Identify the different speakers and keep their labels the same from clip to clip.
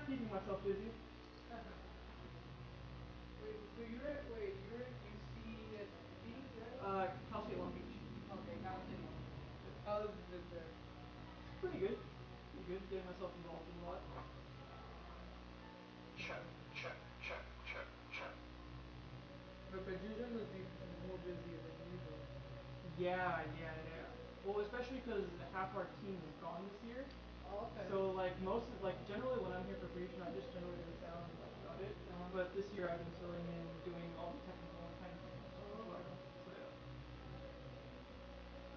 Speaker 1: keeping myself busy.
Speaker 2: Wait, so you're at UCSB, right?
Speaker 1: Cal State Long Beach.
Speaker 2: Okay, Cal State Long Beach. How is it there?
Speaker 1: Pretty good. Pretty good. Getting myself involved in a lot.
Speaker 3: Check, check, check, check, check.
Speaker 2: But Paryushan will be more busy than you though.
Speaker 1: Yeah. Well, especially because half our team is gone this year.
Speaker 2: Oh, okay.
Speaker 1: So like generally when I'm here for Paryushan, I just generally do the sound and that's about it. But this year I've been filling in, doing all the technical kind of things as
Speaker 2: Oh,
Speaker 1: well.
Speaker 2: okay.
Speaker 1: So yeah.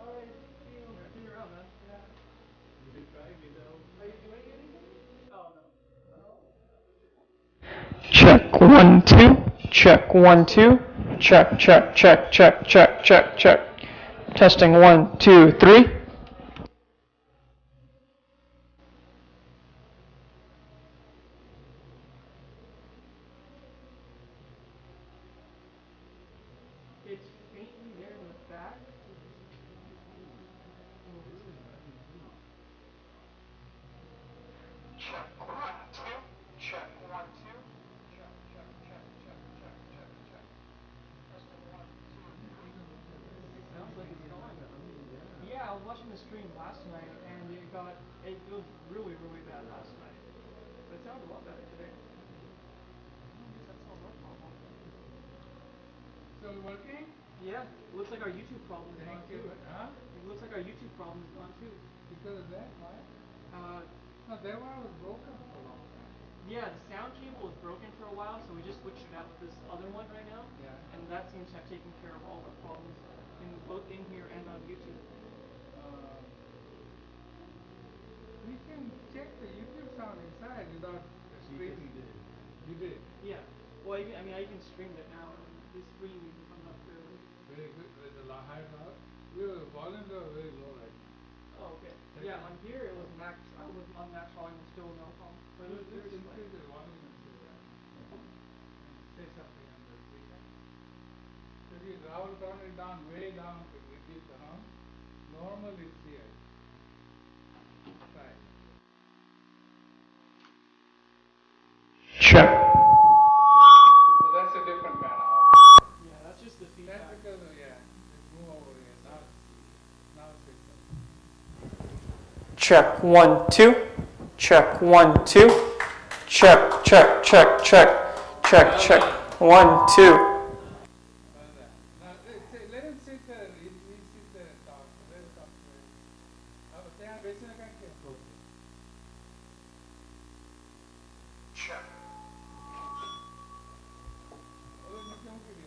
Speaker 2: Alright, see you.
Speaker 1: Yeah, see you around, man.
Speaker 2: Yeah.
Speaker 4: You should try without.
Speaker 2: Are you doing anything?
Speaker 1: Oh no.
Speaker 2: No?
Speaker 3: Check 1 2. Check 1 2. Check check check check check check check. Testing 1 2 3.
Speaker 1: It's faintly there in the back.
Speaker 3: Check 1 2. Check 1 2. Check check check check check check check. Testing 1 2 3.
Speaker 1: It sounds like it's gone. Yeah, I was watching the stream last night and it was really bad last night. But it sounds a lot better today. I guess that's all our problem.
Speaker 2: So working?
Speaker 1: Yeah, it looks like our YouTube problem is gone
Speaker 2: Thank you.
Speaker 1: too.
Speaker 2: Huh?
Speaker 1: It looks like our YouTube problem is gone too.
Speaker 2: Because of that, why?
Speaker 1: Uh,
Speaker 2: No, that one was broken for a long time.
Speaker 1: yeah, the sound cable was broken for a while, so we just switched it out to this other one right now.
Speaker 2: Yeah.
Speaker 1: And that seems to have taken care of all our problems in both in here and on YouTube.
Speaker 2: Uh, we can check the YouTube sound inside without streaming. You did.
Speaker 1: Yeah. Well, I even streamed it now, and the stream even comes up clearly.
Speaker 2: Very good. With the high loud. We were volumes are very low right now.
Speaker 1: Oh, okay. Yeah, on here it was max. I was on max volume, and still no problem. But
Speaker 2: Just
Speaker 1: there's
Speaker 2: increase the volume and say that. And say something on the speaker. If you Rahul turn it down way down to reduce the hum, normally it's here. Try.
Speaker 3: Check.
Speaker 2: So that's a different kind of hum.
Speaker 1: Yeah, that's just the feedback.
Speaker 2: That's because of, yeah, it's move over here. Now it's
Speaker 3: Check 1 2. Check 1 2. Check check check check check check 1 2.
Speaker 2: Now, let him sit there. He sit there and talk. Let him talk to him. ત્યાં બેસીને કાંઈ કે.
Speaker 3: Check.
Speaker 2: હવે નીચે મૂકી દે.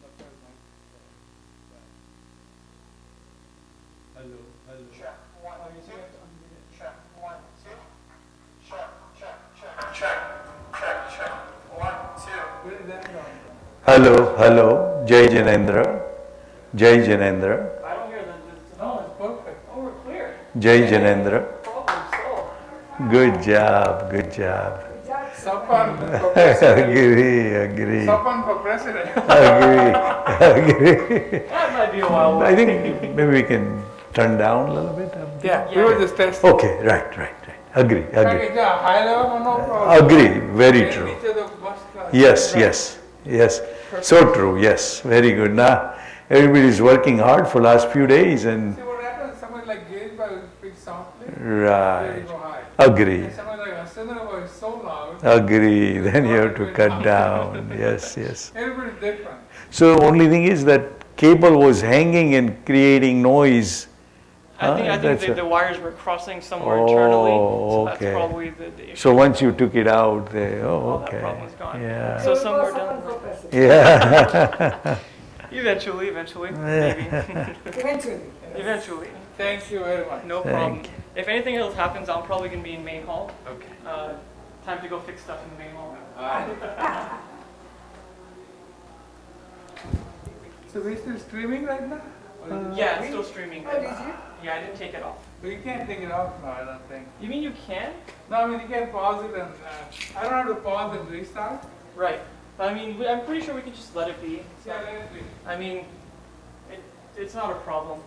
Speaker 2: લખેલ mic.
Speaker 4: Hello.
Speaker 3: Check 1
Speaker 1: Oh, you
Speaker 3: 2.
Speaker 1: have to unmute it.
Speaker 3: Check 1 2. Check check check check check check 1 2.
Speaker 2: Where is that coming from?
Speaker 5: Hello, Jai Janendra. Jai Janendra.
Speaker 1: I don't hear that.
Speaker 2: No, it's perfect.
Speaker 1: Oh, we're clear.
Speaker 5: Jai Janendra.
Speaker 1: Problem solved.
Speaker 5: Good job.
Speaker 2: Sapan for president.
Speaker 5: Agree.
Speaker 2: Sapan for president.
Speaker 5: Agree.
Speaker 1: That might be a while.
Speaker 5: I think maybe we can turn down a little bit.
Speaker 2: Yeah, we were just testing.
Speaker 5: Okay, right. Agree.
Speaker 2: Okay, yeah, high level, no problem.
Speaker 5: Agree, very true.
Speaker 2: Each of the bus class.
Speaker 5: Yes. So true, yes. Very good. Now, everybody is working hard for last few days and
Speaker 2: See what happens? Someone like Gilbert will speak softly.
Speaker 5: right.
Speaker 2: They go high.
Speaker 5: Agree.
Speaker 2: And someone like Harshadbhai is so loud.
Speaker 5: Agree. Then you have to cut down. Yes.
Speaker 2: Everybody's different.
Speaker 5: So only thing is that cable was hanging and creating noise.
Speaker 1: I think the wires were crossing somewhere internally, so
Speaker 5: okay.
Speaker 1: that's probably the issue.
Speaker 5: So once you took it out,
Speaker 1: all that
Speaker 5: okay.
Speaker 1: problem is gone.
Speaker 5: Yeah.
Speaker 1: So somewhere down the road.
Speaker 5: Yeah.
Speaker 1: Eventually, maybe. Eventually.
Speaker 2: Thank you very much.
Speaker 1: No problem. If anything else happens, I'm probably going to be in main hall.
Speaker 2: Okay.
Speaker 1: Time to go fix stuff in the main hall.
Speaker 2: So we're still streaming right now?
Speaker 1: Yeah, it's still streaming.
Speaker 2: Oh, did you?
Speaker 1: Yeah, I didn't take it off.
Speaker 2: But you can't take it off now, I don't think.
Speaker 1: You mean you can?
Speaker 2: No, I mean you can pause it and I don't have to pause and restart.
Speaker 1: Right. But I mean, I'm pretty sure we can just let it be.
Speaker 2: Yeah, let it be.
Speaker 1: I mean, it's not a problem.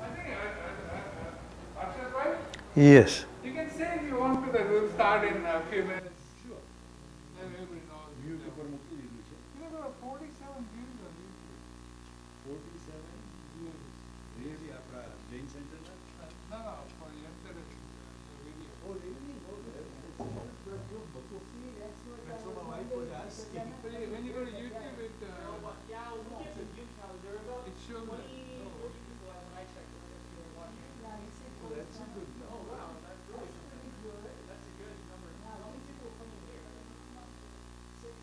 Speaker 2: I think Harshadbhai,
Speaker 5: Yes.
Speaker 2: you can say if you want to, that we'll start in a few minutes.
Speaker 4: Sure.
Speaker 2: Then everybody knows.
Speaker 4: YouTube પર મૂકી દીધું છે.
Speaker 2: You know, there are 47 views on YouTube.
Speaker 4: 47
Speaker 2: Views.
Speaker 4: really આપણા જૈન સેન્ટરના.
Speaker 2: No, no, for yesterday's video.
Speaker 4: Oh really? Oh that's what my wife was asking.
Speaker 2: But when you go to YouTube, it
Speaker 1: Yeah, look at the view count. There are about
Speaker 2: it shows
Speaker 1: 20,
Speaker 2: that.
Speaker 1: 40 people when I checked. Look at people watching.
Speaker 4: Oh that's a good
Speaker 1: Oh
Speaker 4: number.
Speaker 1: wow, that's really something. That's a good number. How many people come in here? Six.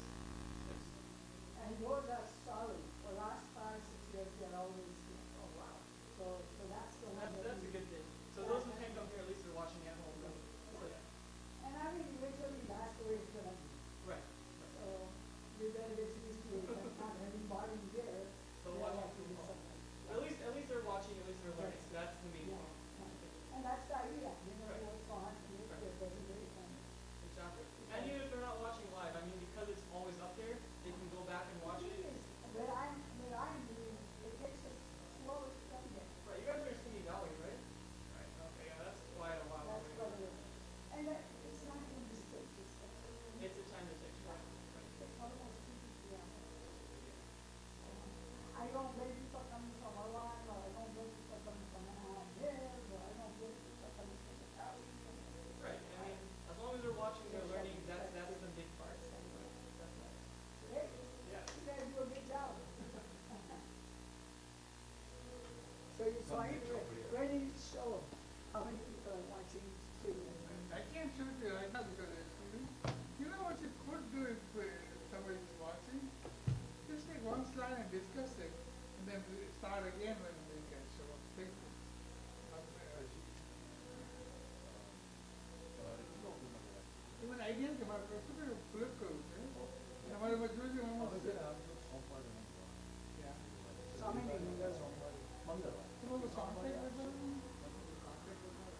Speaker 6: And yours are solid. For last 5-6 years, they're always here.
Speaker 1: Oh wow.
Speaker 6: So that's the one.
Speaker 1: That's a good thing. So those who can't come here, at least they're watching at home. Right? So yeah.
Speaker 6: And I mean, eventually that's the way it's gonna be.
Speaker 1: Right.
Speaker 6: So you better get used to it. That's not anybody there.
Speaker 1: So
Speaker 6: They
Speaker 1: watching
Speaker 6: have to
Speaker 1: from
Speaker 6: do
Speaker 1: home.
Speaker 6: something.
Speaker 1: At least they're watching. At least they're learning. So that's the main
Speaker 6: Yeah.
Speaker 1: thing.
Speaker 6: And that's the idea. You know,
Speaker 1: Right.
Speaker 6: it's fun. It's very fun.
Speaker 1: Exactly. And even if they're not watching live, I mean, because it's always up there, they can go back and
Speaker 6: The
Speaker 1: watch
Speaker 6: thing
Speaker 1: it.
Speaker 6: is, where I'm doing, it takes us slower to come there.
Speaker 1: Right. You guys are in Skinny Valley, right? Right. Okay. Yeah, that's quite a while
Speaker 6: That's
Speaker 1: away.
Speaker 6: what it is. And it's not in the States.
Speaker 1: It's a time to take. Right.
Speaker 6: It's almost 2 p.m. I don't blame people coming from Iran, or I don't blame people coming from Hills, or I don't blame people coming from the Valley.
Speaker 1: Right. I mean, as long as they're watching, they're learning. That's the big part. Definitely.
Speaker 6: Hey,
Speaker 1: Yeah.
Speaker 6: you guys do a good job. So you saw it, ready to show how many people are watching streaming.
Speaker 2: I can't show it to you right now because it's streaming. You know what you could do if somebody's watching? Just take one slide and discuss it, and then we start again when we can show up pictures. Even ideas के बारे में तो फिर flip करो थे. हमारे बच्चों से हम क्या?
Speaker 6: So how many members?
Speaker 2: तो वो contact with them. Contact with them.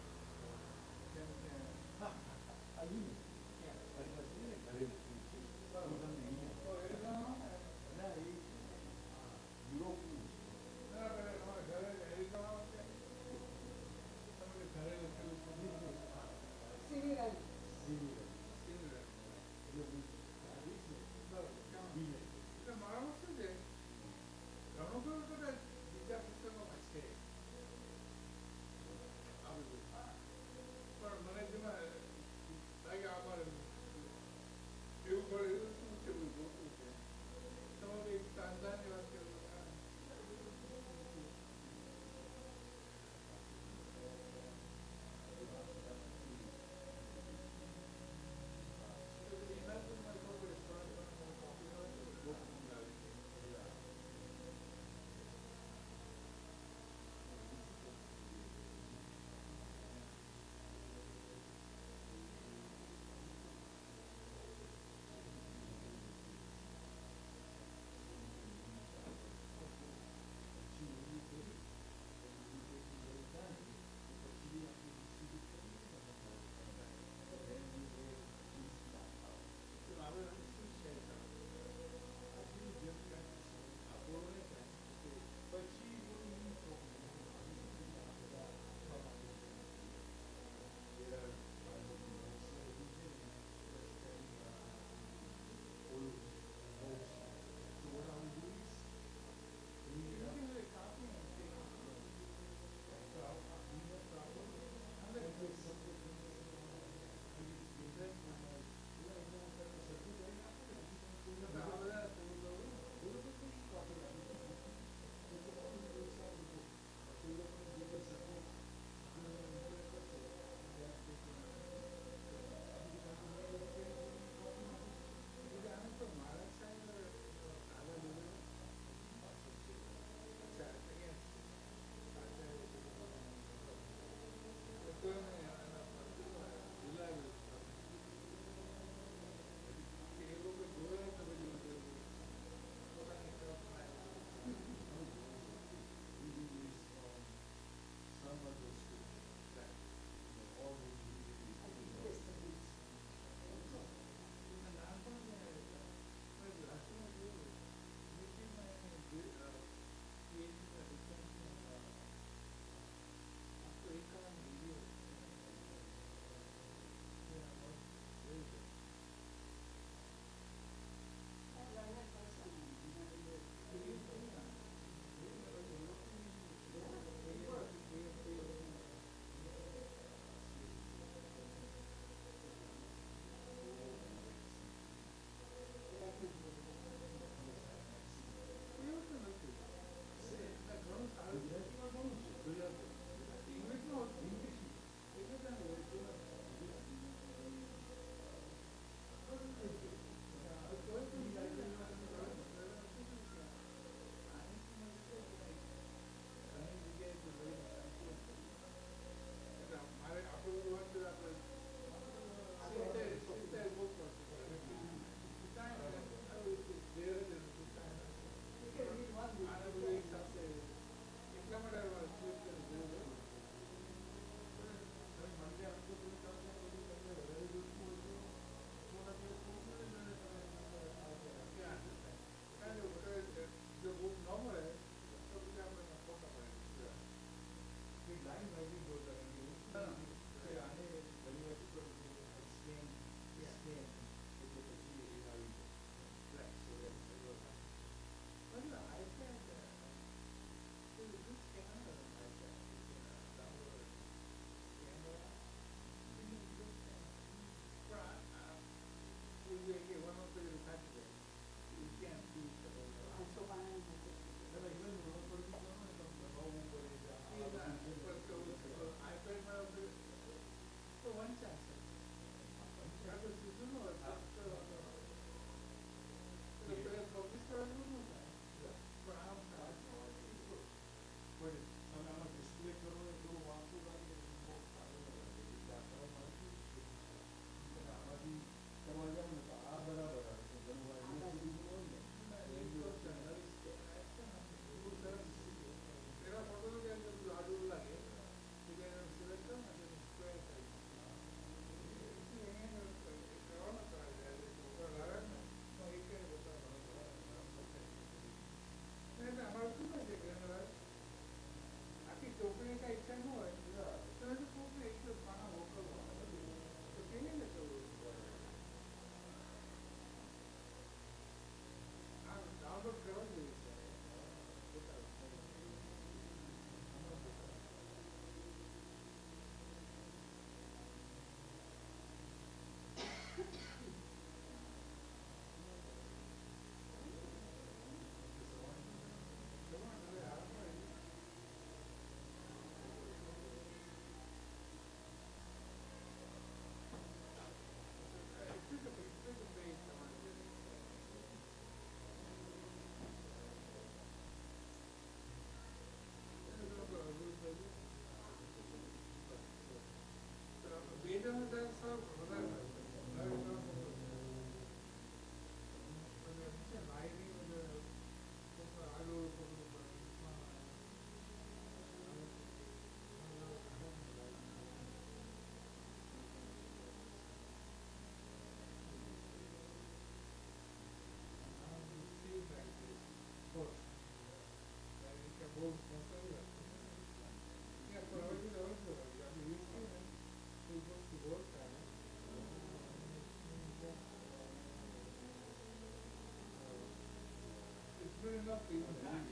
Speaker 2: enough to even read.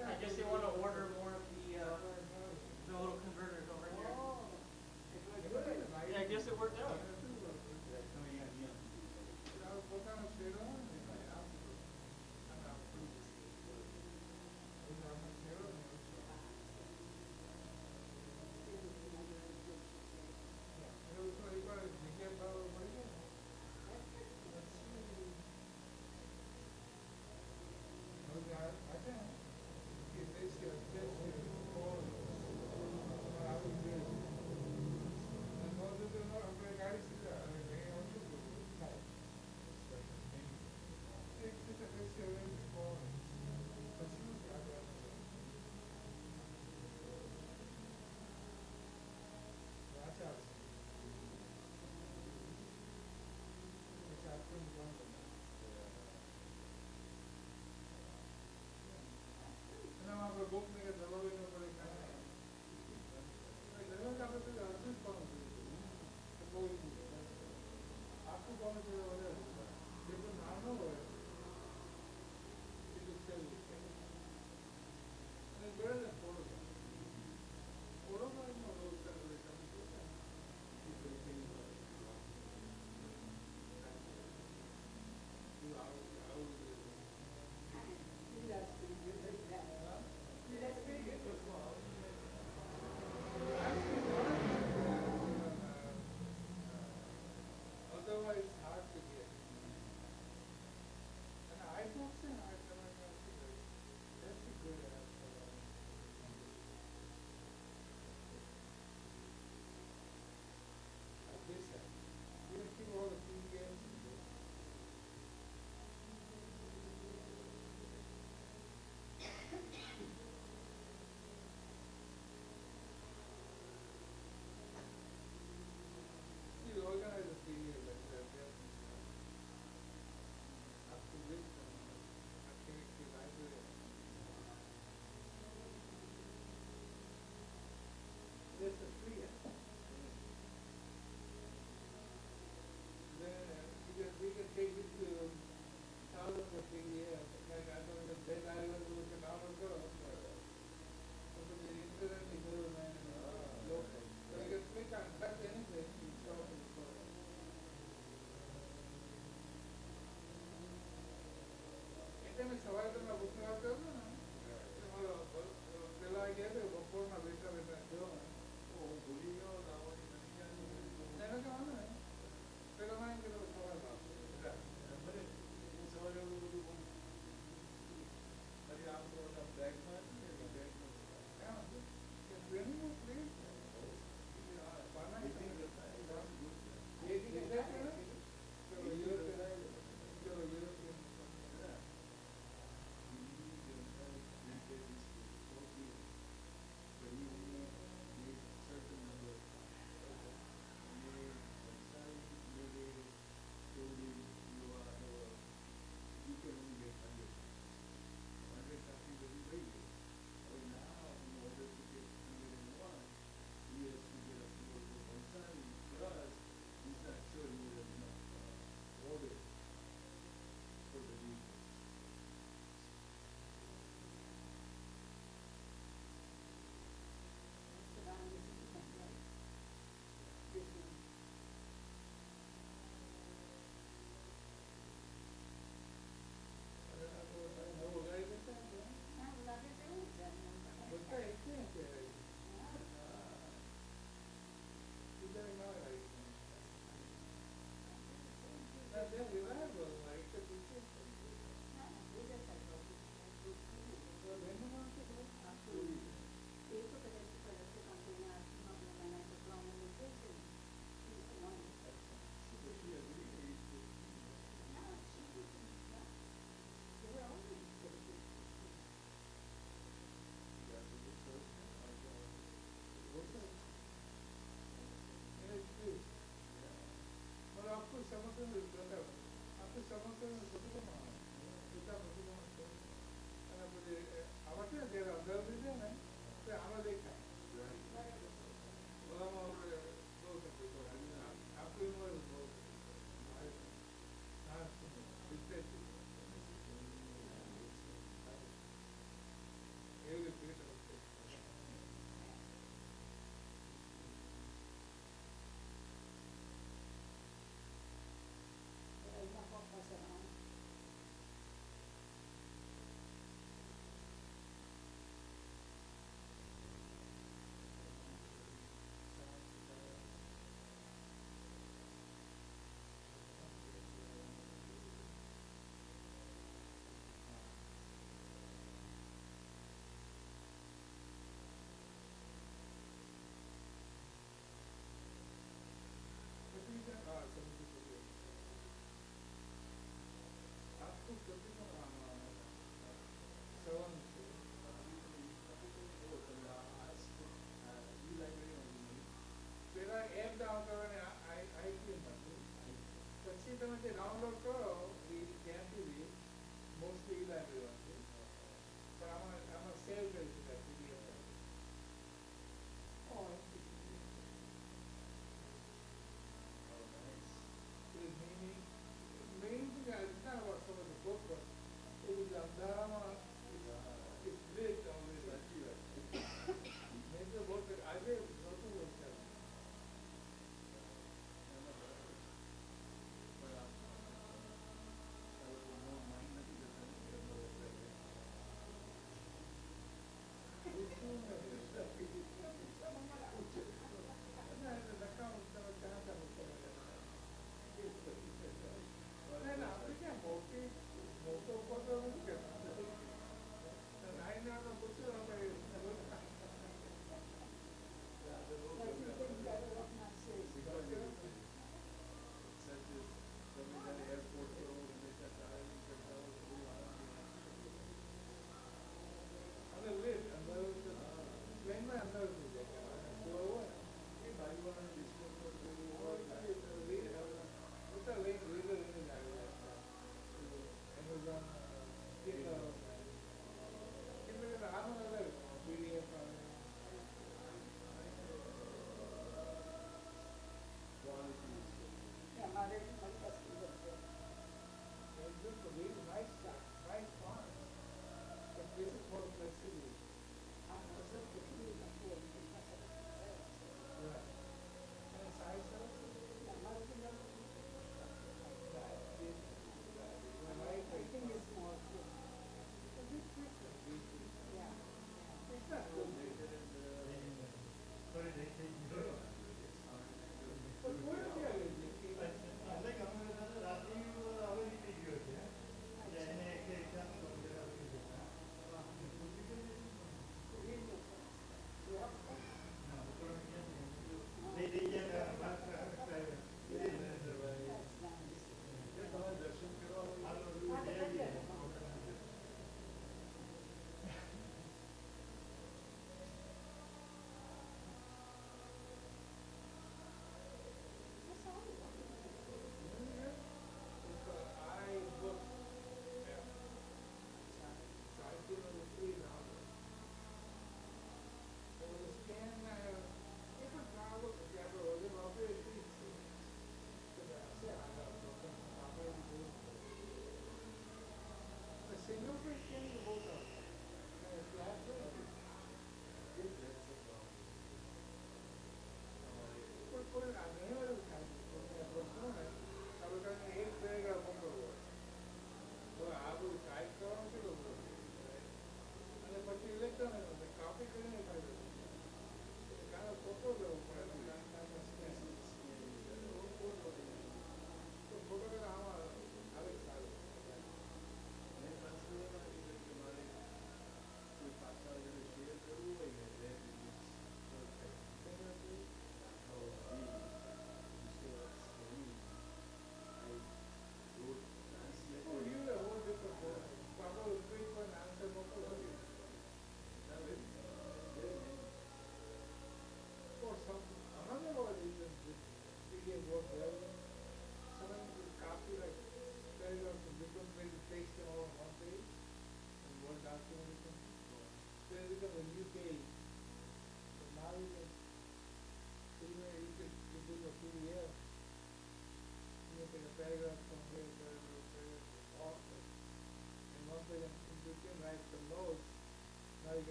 Speaker 1: I guess they want to order more of the little converters over here. Yeah, I guess it worked out.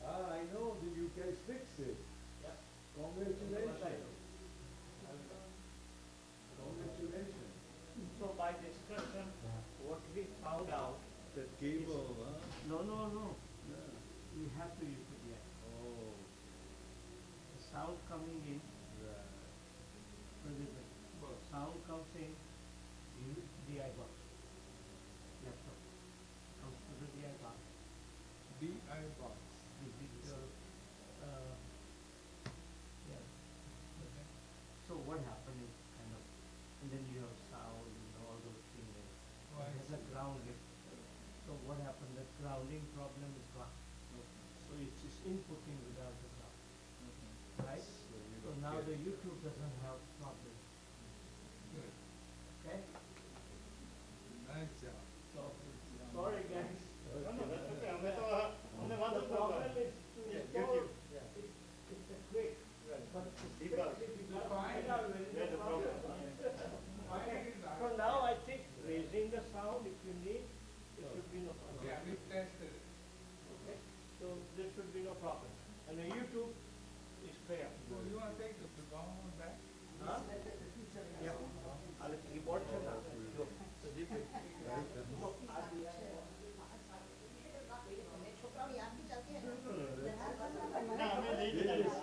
Speaker 4: I know that you guys fixed it. Congratulations. Congratulations.
Speaker 1: So by discussion, what we found out,
Speaker 4: That cable, huh?
Speaker 1: no,
Speaker 4: Yeah.
Speaker 1: we have to use it yet.
Speaker 4: Oh,
Speaker 1: The sound coming in,
Speaker 4: right.
Speaker 1: sound comes in, DI box. Laptop comes to the DI box.
Speaker 2: DI box.
Speaker 1: The digital, yeah. So what happened is kind of, and then you have sound and all those things.
Speaker 2: Oh, I
Speaker 1: There's a
Speaker 2: see.
Speaker 1: ground lift. So what happened, the grounding problem is gone. So it's just inputting without the sound, right?
Speaker 4: So you
Speaker 1: So
Speaker 4: don't
Speaker 1: now
Speaker 4: get-
Speaker 1: the YouTube doesn't have problem,
Speaker 2: Good.
Speaker 1: okay?
Speaker 2: Nice job.
Speaker 1: So, sorry guys.
Speaker 2: No,
Speaker 1: that's okay. The problem is to install, it's a quick, but to fix it, you gotta find out where is the problem. Okay, so now I think raising the sound, if you need, it should be no problem.
Speaker 2: Yeah, we tested it.
Speaker 1: Okay, so there should be no problem. And the YouTube is fair.
Speaker 2: So you want to take the Pagama back?
Speaker 1: Huh? Yeah. And the keyboard can have it. So this is.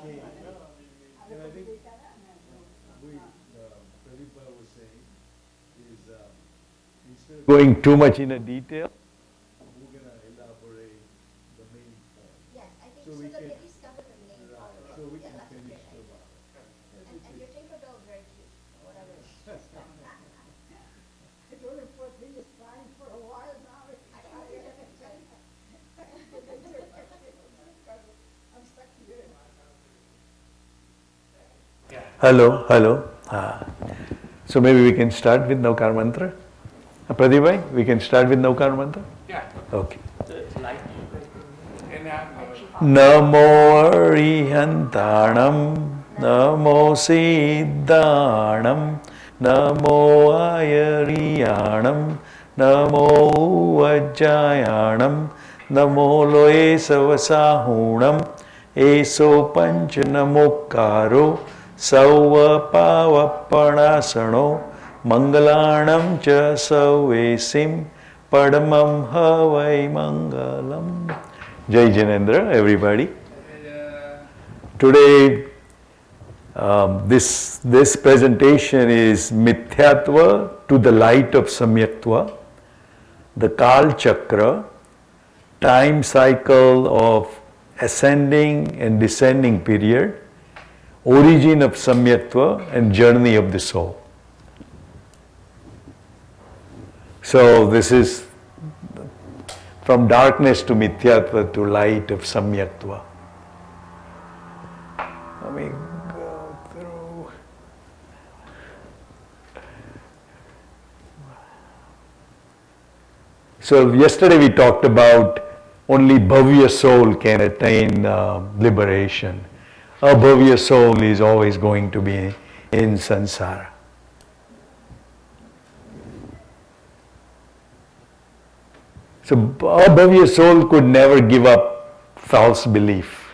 Speaker 4: And I think Pradeepa was saying is instead of
Speaker 5: Going too much in a detail?
Speaker 4: we're gonna elaborate the main point.
Speaker 7: Yes, I think
Speaker 4: So
Speaker 7: so
Speaker 4: we
Speaker 7: that
Speaker 4: can-
Speaker 7: at least cover the main
Speaker 4: Right,
Speaker 7: part.
Speaker 4: so we
Speaker 7: Yeah,
Speaker 4: can
Speaker 7: that's a
Speaker 4: finish
Speaker 7: great
Speaker 4: the
Speaker 7: idea. And your Tinkerbell is very cute, whatever it is.
Speaker 6: I told him for he was trying for a while now.
Speaker 7: I got it.
Speaker 6: I'm stuck here.
Speaker 5: Hello, hello. So maybe we can start with Naukar Mantra? Pradeep bhai, we can start with Naukar Mantra?
Speaker 2: Yeah.
Speaker 5: Okay.
Speaker 2: And I'm
Speaker 5: Namo Arihantanam, Namo Siddhanam, Namo Ayariyanam, Namo Vajjayanam, Namo Loe Savasahunam, Eso Panchanamokaro, Sauva Pavapanasano, Mangalanam Cha Sauvesim, Padamam Havai Mangalam. Jai Janendra, everybody. Today, this presentation is Mithyatva to the light of Samyaktva, the Kal Chakra, time cycle of ascending and descending period, origin of Samyaktva and journey of the soul. So this is from darkness to Mithyatva to light of Samyaktva. Let me go through. So yesterday we talked about only Bhavya soul can attain liberation. A Bhavya soul is always going to be in samsara. So a Bhavya soul could never give up false belief.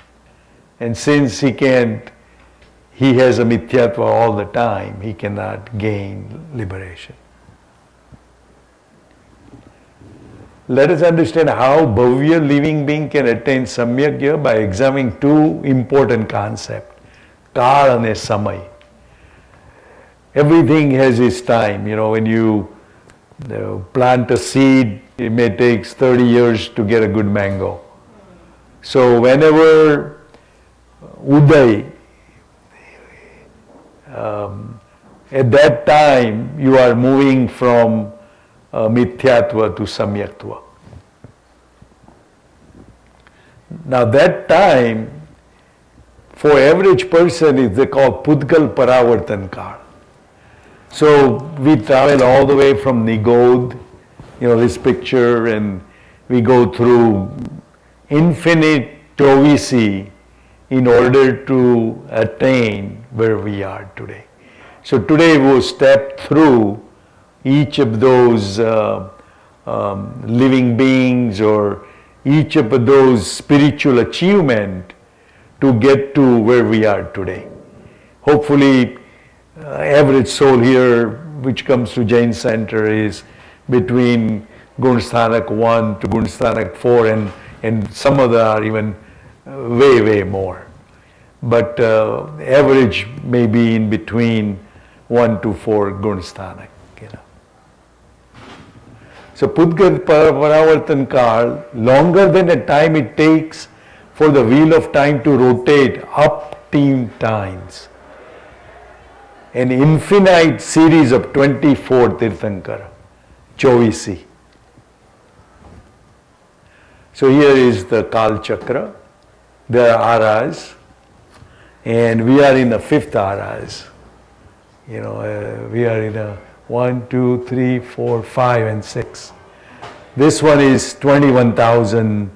Speaker 5: And since he has a mithyatva all the time, he cannot gain liberation. let us understand how Bhavya living being can attain Samyagya by examining two important concepts, Kal and Samay. Everything has its time. When you plant a seed, it may take 30 years to get a good mango. So whenever Uday, at that time you are moving from Mithyatva to Samyaktva. Now that time, for average person, is they call Pudgal Paravartan Kal. So we travel all the way from Nigod, this picture, and we go through infinite Tovisi in order to attain where we are today. So today we'll step through each of those living beings or each of those spiritual achievement to get to where we are today. Hopefully, average soul here, which comes to Jain Center, is between Gunsthanak 1 to Gunsthanak 4, and some of them are even way, way more. But average may be in between 1 to 4 Gunsthanak. So Pudgal Paravartan Kal, longer than the time it takes for the wheel of time to rotate up 10 times. An infinite series of 24 Tirthankara, Chovisi. So here is the Kal Chakra. There are aras, and we are in the 5th aras. We are in a 1, 2, 3, 4, 5, and 6. This one is 21,000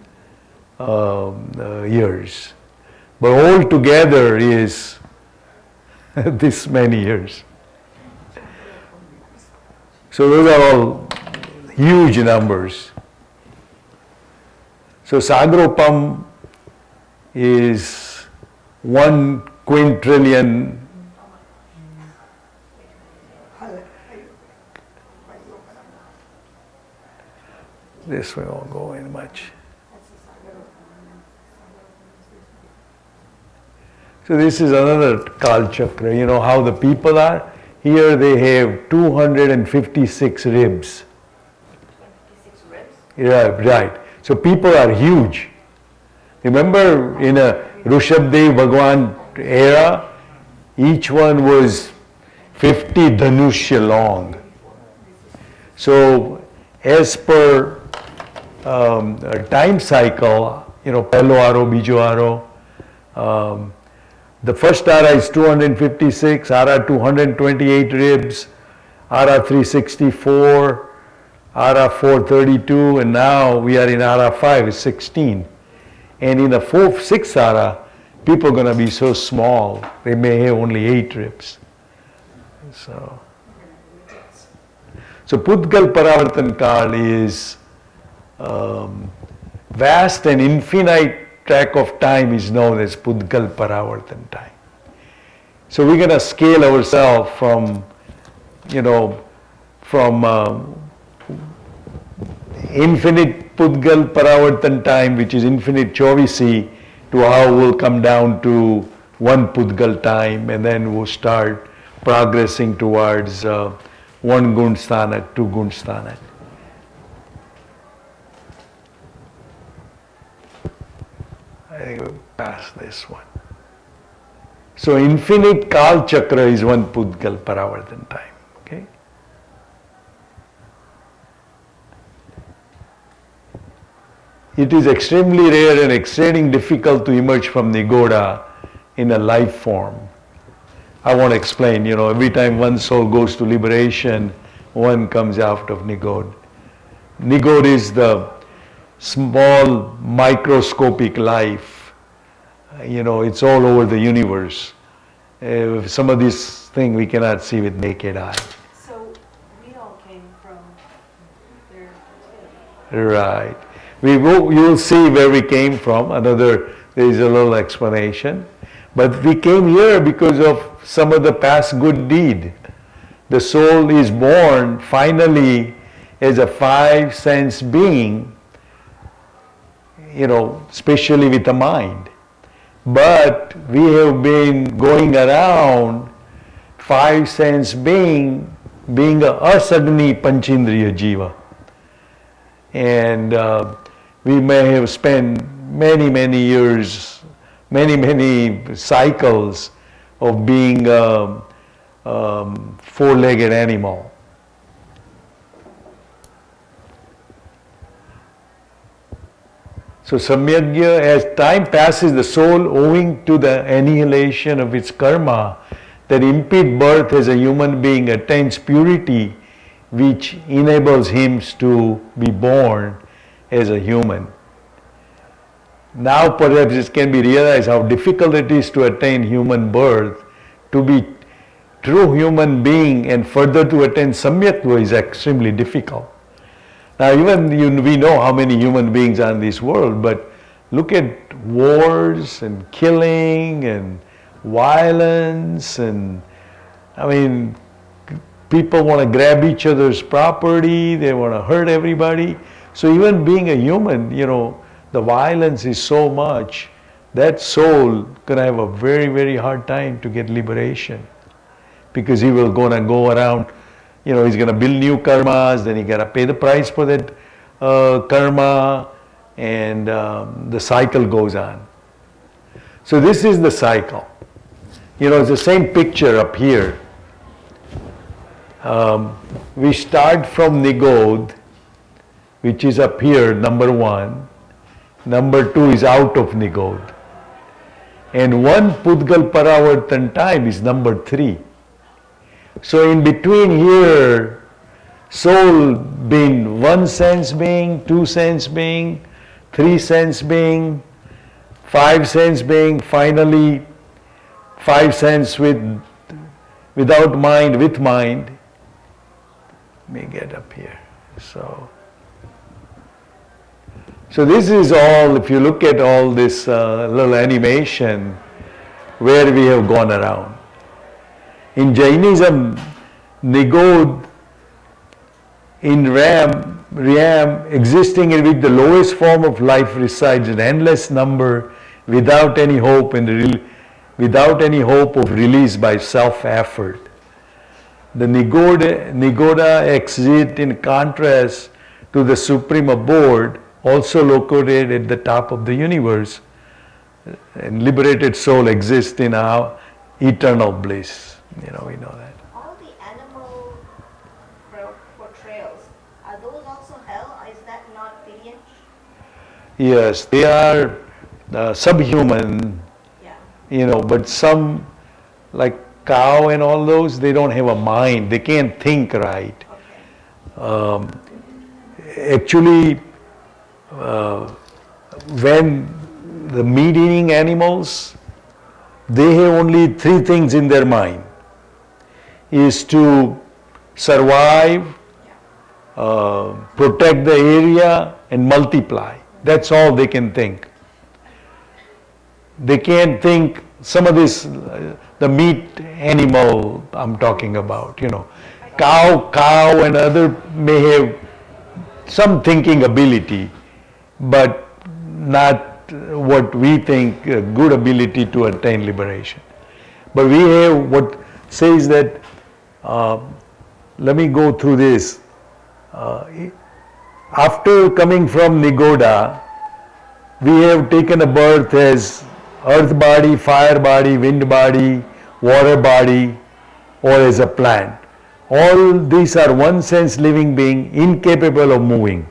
Speaker 5: years. But all together is this many years. So those are all huge numbers. So Sagropam is 1 quintillion. This we won't go in much. So this is another Kal Chakra. You know how the people are? Here they have 256 ribs.
Speaker 7: 256 ribs?
Speaker 5: Yeah, right. So people are huge. Remember in a Rishabdev Bhagwan era, each one was 50 Dhanushya long. So as per time cycle, pehlo aro, bijo aro, the first ara is 256, ara 228 ribs, ara 364, ara 432, and now we are in ara 5, is 16. And in the 4th, 6th ara, people are going to be so small, they may have only 8 ribs. So Pudgal Paravartan Kal is vast and infinite track of time is known as Pudgal Paravartan time. So we're going to scale ourselves from infinite Pudgal Paravartan time, which is infinite Chovisi, to how we'll come down to 1 Pudgal time, and then we'll start progressing towards 1 Gunsthanak, 2 Gunsthanak. I think we'll pass this one. So infinite Kal Chakra is 1 Pudgal Paravartan time. Okay? It is extremely rare and extremely difficult to emerge from Nigoda in a life form. I won't explain, every time one soul goes to liberation, one comes out of Nigod. Nigod is the small microscopic life. It's all over the universe. Some of these things we cannot see with naked eye.
Speaker 6: So we all came from there too.
Speaker 5: Right. You'll see where we came from. There is a little explanation. But we came here because of some of the past good deed. The soul is born finally as a five sense being, especially with the mind. But we have been going around five sense being a asagni panchindriya jiva. And we may have spent many years, many cycles of being a four-legged animal. So samyagya, as time passes, the soul, owing to the annihilation of its karma that impede birth as a human being, attains purity, which enables him to be born as a human. Now perhaps it can be realized how difficult it is to attain human birth. To be true human being and further to attain samyaktva is extremely difficult. Now even we know how many human beings are in this world, but look at wars and killing and violence, and people want to grab each other's property, they want to hurt everybody. So even being a human, the violence is so much, that soul gonna have a very hard time to get liberation, because he will gonna go around, he's gonna build new karmas, then he gotta pay the price for that karma, and the cycle goes on. So this is the cycle. It's the same picture up here. We start from Nigod, which is up here, number 1. Number 2 is out of Nigod. And one Pudgal Paravartan time is number 3. So in between here, soul being 1 sense being, 2 sense being, 3 sense being, 5 sense being, finally 5 sense without mind, with mind. Let me get up here. So this is all, if you look at all this little animation, where we have gone around. In Jainism, Nigod, in Ram, existing in which the lowest form of life resides in endless number, without any hope of release by self-effort. The Nigoda exit, in contrast to the supreme abode, also located at the top of the universe, and liberated soul exists in our eternal bliss. We know that.
Speaker 7: All the animal portrayals, are those also hell? Is that not Pirian?
Speaker 5: Yes, they are subhuman, but some, like cow and all those, they don't have a mind, they can't think right.
Speaker 7: Okay.
Speaker 5: Actually, when the meat-eating animals, they have only 3 things in their mind, is to survive, protect the area, and multiply. That's all they can think. They can't think some of this, the meat animal I'm talking about, cow and other may have some thinking ability, but not what we think a good ability to attain liberation. But we have what says that, let me go through this. After coming from Nigoda, we have taken a birth as earth body, fire body, wind body, water body, or as a plant. All these are one sense living being, incapable of moving.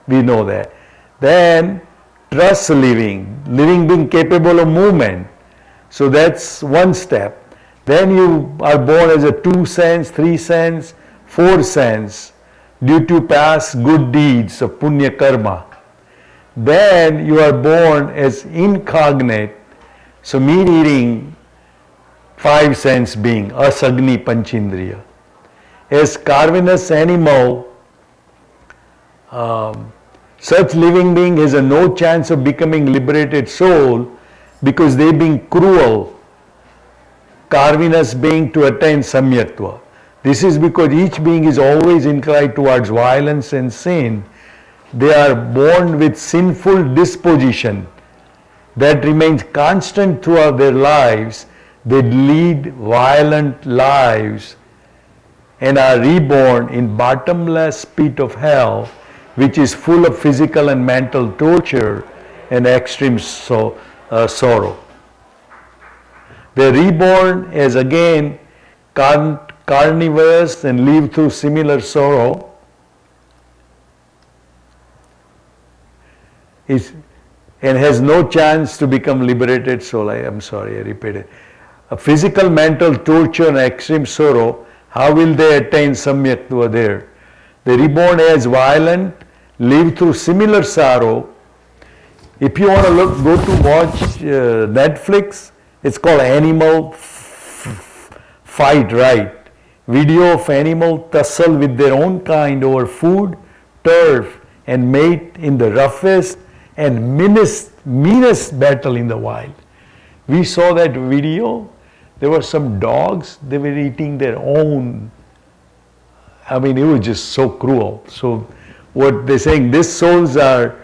Speaker 5: We know that. Then trust living being capable of movement. So that's one step. Then you are born as a 2 sense, 3 sense, 4 sense, due to past good deeds of punya karma. Then you are born as incognate, so meat-eating 5 sense being, asagni panchindriya. As carnivorous animal, such living being has no chance of becoming liberated soul, because they being cruel, carnivorous being, to attain samyaktva. This is because each being is always inclined towards violence and sin. They are born with sinful disposition that remains constant throughout their lives. They lead violent lives and are reborn in bottomless pit of hell, which is full of physical and mental torture and extreme sorrow. They are reborn as again carnivorous and live through similar sorrow. And has no chance to become liberated soul. I'm sorry, I repeat it. A physical, mental torture and extreme sorrow, how will they attain samyaktva there? They reborn as violent, live through similar sorrow. If you want to go to watch Netflix, it's called Animal Fight, right? Video of animal tussle with their own kind over food, turf, and mate in the roughest and meanest battle in the wild. We saw that video. There were some dogs, they were eating their own. I mean, it was just so cruel. So what they're saying, these souls are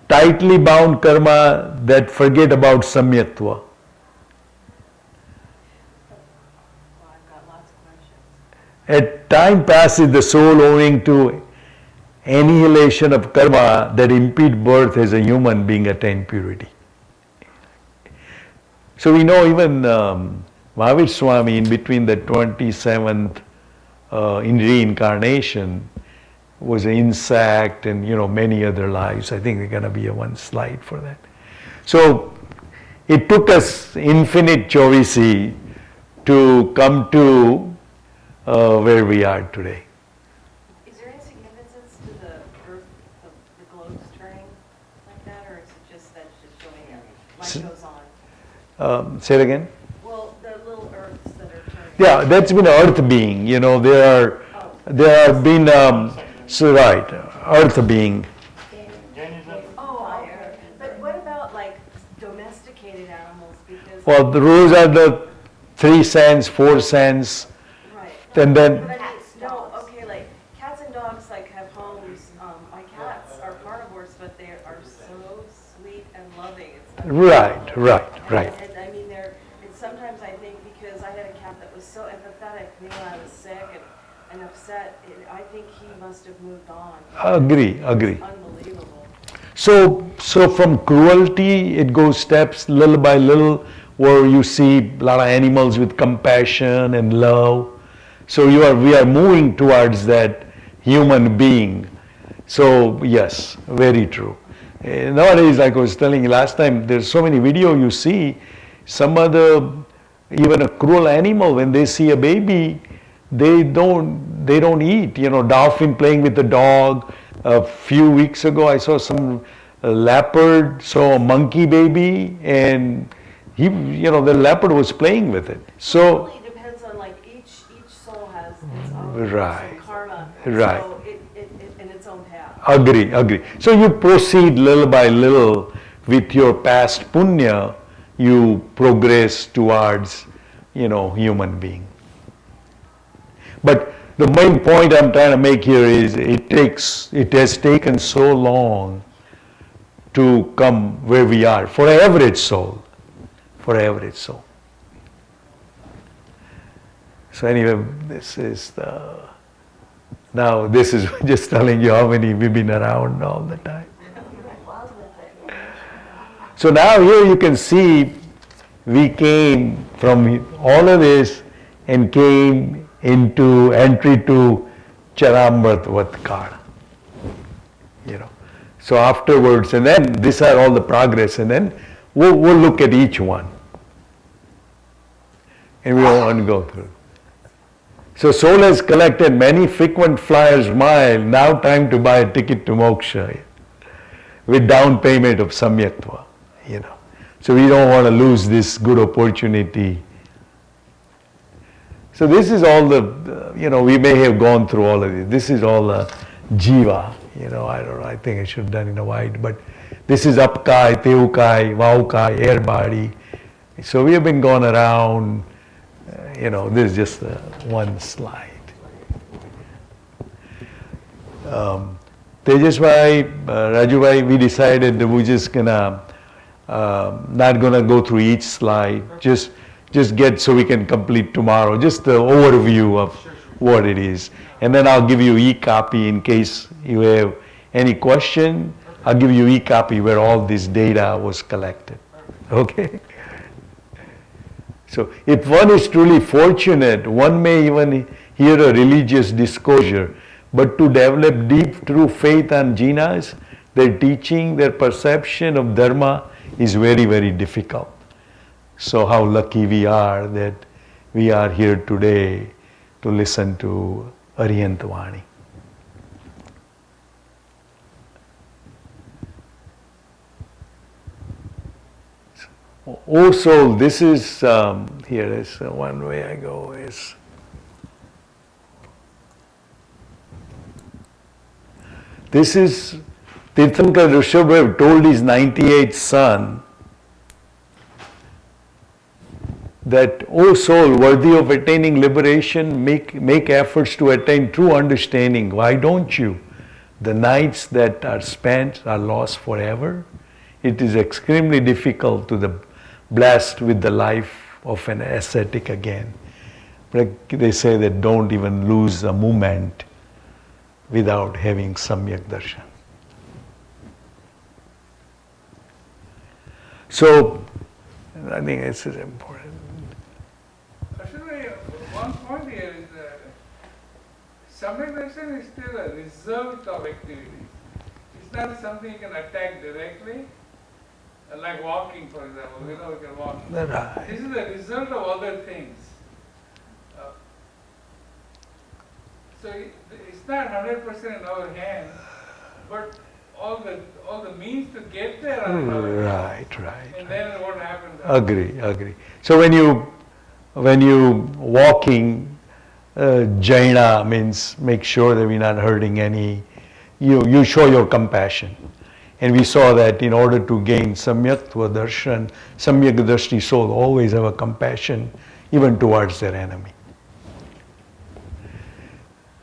Speaker 5: tightly bound karma that forget about samyaktva.
Speaker 8: Well, I've got lots of questions.
Speaker 5: At time passes, the soul owing to annihilation of karma that impede birth as a human being attain purity. So we know even Mahavir Swami, in between the 27th in reincarnation, was an insect and many other lives. I think there's going to be one slide for that. So it took us infinite chovisi to come to where we are today.
Speaker 8: Is there any significance to the Earth, the globes turning like that, or is it just that's just showing that life goes on?
Speaker 5: Say it again?
Speaker 8: Well, the little Earths that are turning.
Speaker 5: Yeah, that's been an earth being. There have been, right, earth being.
Speaker 8: Oh, I heard. But what about like domesticated animals? Because
Speaker 5: Well, those are the 3 cents, 4 cents,
Speaker 8: right.
Speaker 5: and then,
Speaker 8: But I mean, no, okay, like cats and dogs like have homes. My cats are carnivores, but they are so sweet and loving. It's
Speaker 5: right.
Speaker 8: And I mean, sometimes I think because I had a cat that was so empathetic when I was sick and upset, I think he must have moved on.
Speaker 5: Agree.
Speaker 8: It's unbelievable.
Speaker 5: So from cruelty, it goes steps little by little, where you see a lot of animals with compassion and love. So we are moving towards that human being. So yes, very true. Nowadays, like I was telling you last time, there's so many videos you see, even a cruel animal, when they see a baby, they don't eat. Dolphin playing with the dog. A few weeks ago, I saw some leopard saw a monkey baby, and the leopard was playing with it. So
Speaker 8: It really depends on like each soul has its own
Speaker 5: Right.
Speaker 8: karma.
Speaker 5: Right.
Speaker 8: So it in its own path.
Speaker 5: Agree. So you proceed little by little with your past punya, you progress towards, human being. But the main point I'm trying to make here is it has taken so long to come where we are for an average soul. So anyway, this is just telling you how many we've been around all the time. So now here you can see we came from all of this and came into entry to Charamratvat Kala. So afterwards, and then these are all the progress, and then we'll look at each one. And we won't go through. So soul has collected many frequent flyers mile, now time to buy a ticket to moksha with down payment of samyaktva. So we don't want to lose this good opportunity. So this is all we may have gone through all of this. This is all the jiva. I don't know, I think I should have done in a white, but this is upkai, teukai, vaukai, air body. So we have been going around, this is just one slide. Tejasbhai, Rajubhai, we decided that we're just gonna not gonna go through each slide. Just get so we can complete tomorrow. Just the overview of what it is, and then I'll give you e-copy in case you have any question. I'll give you e-copy where all this data was collected. Okay. So if one is truly fortunate, one may even hear a religious disclosure, but to develop deep true faith on Jinas, their teaching, their perception of Dharma is very, very difficult. So how lucky we are that we are here today to listen to Arihantavani. Oh soul, this is, here is one way I go is, this is Tirthankar Rishabhdev told his 98th son that, O soul, worthy of attaining liberation, make efforts to attain true understanding. Why don't you? The nights that are spent are lost forever. It is extremely difficult to the blessed with the life of an ascetic again. Like they say that don't even lose a moment without having samyak darshan. So, I think this is important.
Speaker 2: Actually, one point here is that samyak darshan is still a result of activity. It's not something you can attack directly. Like walking, for example, we can walk.
Speaker 5: Right.
Speaker 2: This is the result of other things. So it's not 100% in our hands, but all the means to get there are in our hands.
Speaker 5: Right.
Speaker 2: And then what happens?
Speaker 5: Agree. So when you walking, Jaina means make sure that we're not hurting any. You show your compassion. And we saw that in order to gain samyaktva darshan, samyak drashti soul always have a compassion even towards their enemy.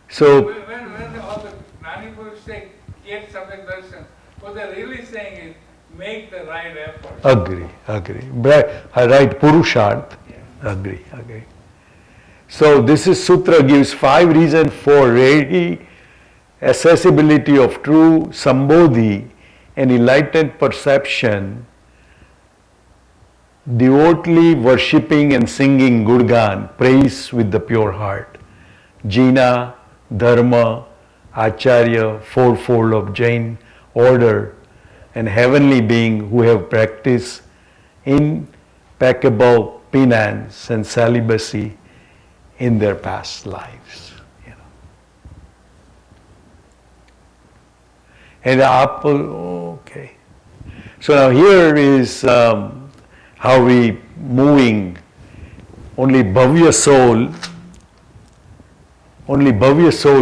Speaker 5: So
Speaker 2: when all the Gnani Purush say get samyak darshan, what they're really saying is make the right effort.
Speaker 5: Agree. Right, Purusharth. Yeah. Agree. So this is Sutra gives 5 reasons for ready accessibility of true Sambodhi and enlightened perception, devotedly worshipping and singing Gurgan, praise with the pure heart. Jina, Dharma, Acharya, fourfold of Jain order, and heavenly being who have practiced impeccable penance and celibacy in their past lives. And okay. So now here is how we moving. Only Bhavya soul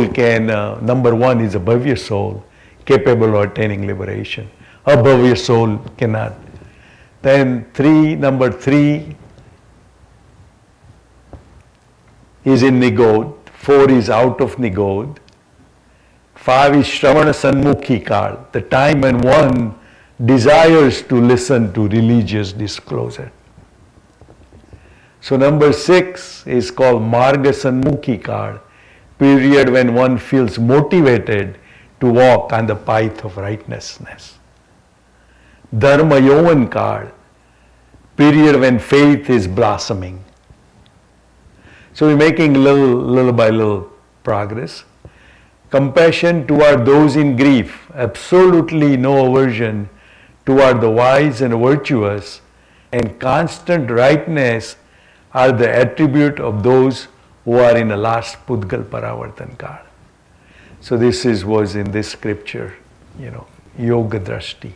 Speaker 5: can, number one is a Bhavya soul capable of attaining liberation. A Bhavya soul cannot. Then number 3 is in Nigod, 4 is out of Nigod. 5 is Shravana Sanmukhi Kal, the time when one desires to listen to religious disclosure. So number 6 is called Marga Sanmukhi Kal, period when one feels motivated to walk on the path of righteousness. Dharma Yovan Kal, period when faith is blossoming. So we're making little by little progress. Compassion toward those in grief, absolutely no aversion toward the wise and virtuous, and constant rightness are the attribute of those who are in the last Pudgal Paravartan Kal. So this was in this scripture, Yoga Drashti.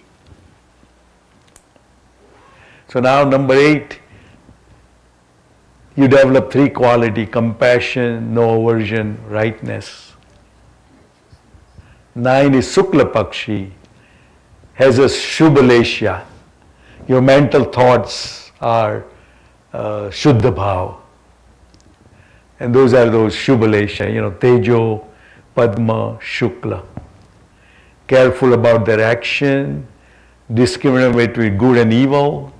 Speaker 5: So now number 8, you develop 3 quality: compassion, no aversion, rightness. 9 is Sukla Pakshi, has a Shubhaleshya. Your mental thoughts are Shuddha Bhav. And those are those Shubhaleshya, Tejo, Padma, Shukla. careful about their action, discriminate between good and evil,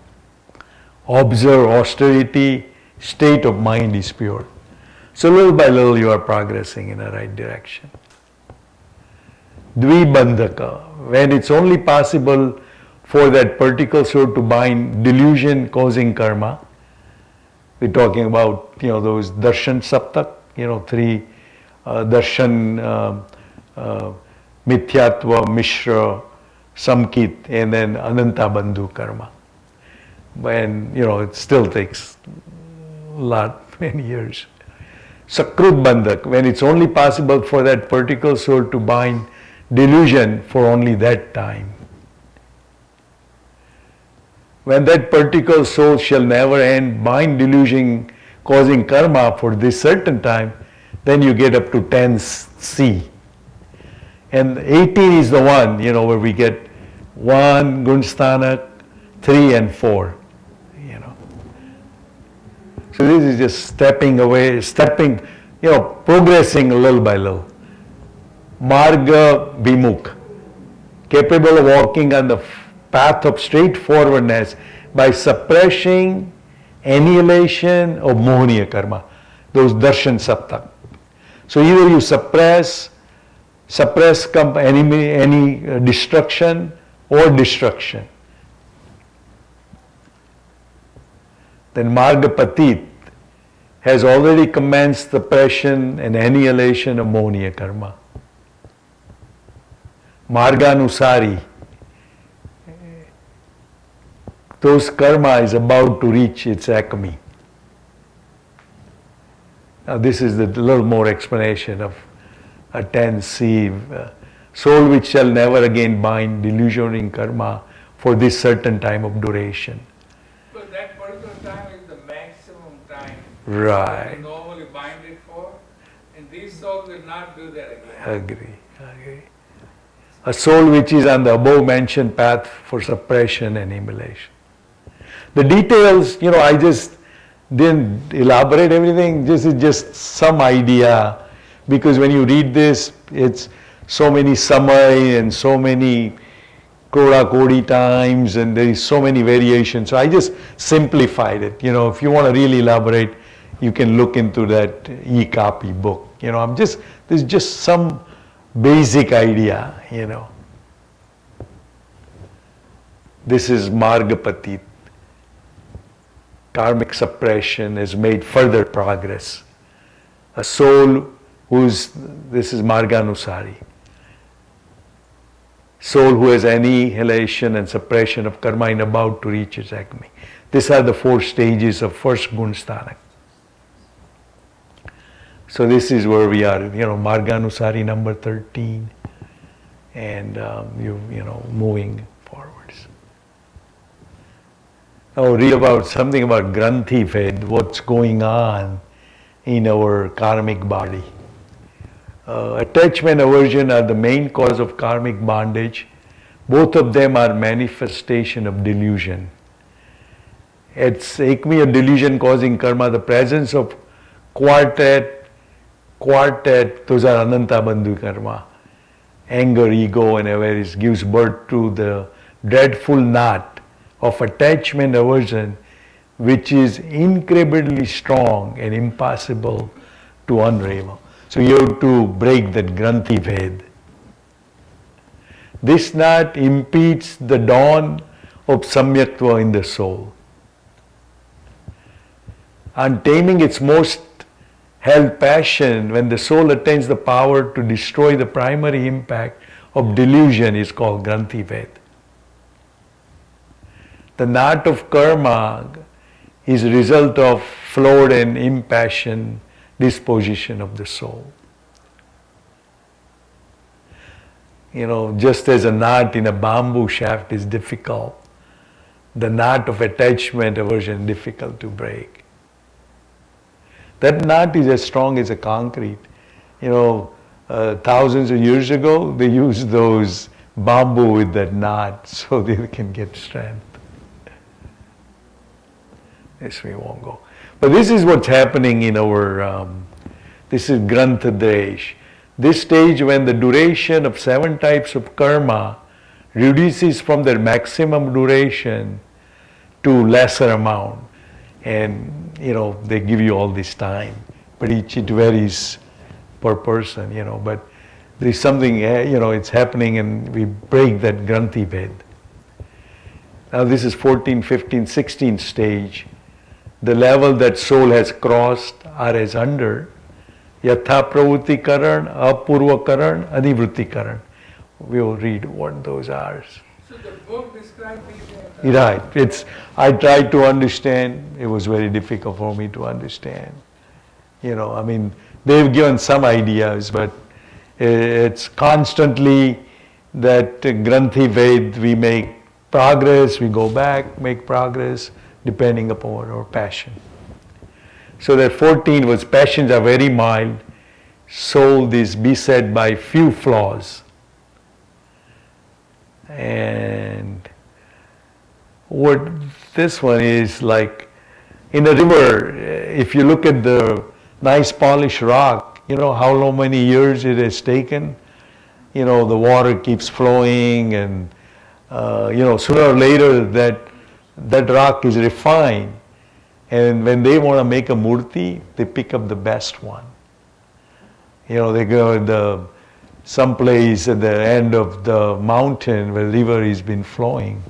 Speaker 5: observe austerity, state of mind is pure. So little by little you are progressing in the right direction. Dvibandhaka, when it's only possible for that particular soul to bind delusion causing karma. We're talking about, those darshan saptak, three darshan, mithyatva, mishra, samkit, and then ananta bandhu karma. When, it still takes many years. Sakrut bandhak, when it's only possible for that particular soul to bind delusion for only that time. When that particular soul shall never end, bind delusion causing karma for this certain time, then you get up to 10C. And 18 is the one, where we get 1, Gunsthanak, 3 and 4. So this is just stepping, progressing little by little. Marga Bimukh, capable of walking on the path of straightforwardness by suppressing annihilation of mohaniya karma, those darshan saptak. So either you suppress any destruction or destruction. Then Margapatit has already commenced suppression and annihilation of mohaniya karma. Marganusari, those karma is about to reach its acme. Now this is the little more explanation of a 10C, soul which shall never again bind delusion in karma for this certain time of duration.
Speaker 2: So that particular time is the maximum time
Speaker 5: Right.
Speaker 2: you normally bind it for, and these souls will not do that again.
Speaker 5: Agree. A soul which is on the above mentioned path for suppression and immolation. The details, I just didn't elaborate everything. This is just some idea, because when you read this, it's so many summary and so many kodi times, and there is so many variations. So I just simplified it. If you want to really elaborate, you can look into that e-copy book. This is just some basic idea. This is Margapatit. Karmic suppression has made further progress. A soul this is Marganusari. Soul who has annihilation and suppression of karma and about to reach its acme. These are the 4 stages of first Gunsthanak. So this is where we are, Marganusari number 13, and moving forwards. Now read about something about Granthi Ved, what's going on in our karmic body. Attachment and aversion are the main cause of karmic bondage. Both of them are manifestation of delusion. It's acme of delusion causing karma, the presence of quartet, those are ananta bandhu karma. Anger, ego and avarice gives birth to the dreadful knot of attachment aversion, which is incredibly strong and impossible to unravel. So you have to break that Granthi Ved. This knot impedes the dawn of samyaktva in the soul. On taming its most held passion, when the soul attains the power to destroy the primary impact of delusion, is called Granthi Ved. The knot of karma is a result of flawed and impassioned disposition of the soul. Just as a knot in a bamboo shaft is difficult, the knot of attachment aversion is difficult to break. That knot is as strong as a concrete. Thousands of years ago, they used those bamboo with that knot so they can get strength. This we won't go. But this is what's happening in our, this is Grantha Desh. This stage, when the duration of 7 types of karma reduces from their maximum duration to lesser amount, and they give you all this time, but it varies per person, but there is something, it's happening, and we break that Granthi Ved. Now this is 14, 15, 16 stage. The level that soul has crossed are as under Yatha Pravrutti Karan, Apurva Karan, Anivrutti Karan. We will read what those are.
Speaker 2: So the book describes these.
Speaker 5: Right. I tried to understand. It was very difficult for me to understand. They've given some ideas, but it's constantly that Granthi Ved, we make progress, we go back, make progress, depending upon our passion. So that 14 was passions are very mild, soul is beset by few flaws. And what this one is like, in a river, if you look at the nice polished rock, how many years it has taken, the water keeps flowing, and sooner or later that rock is refined, and when they want to make a murti, they pick up the best one. They go to some place at the end of the mountain where the river has been flowing.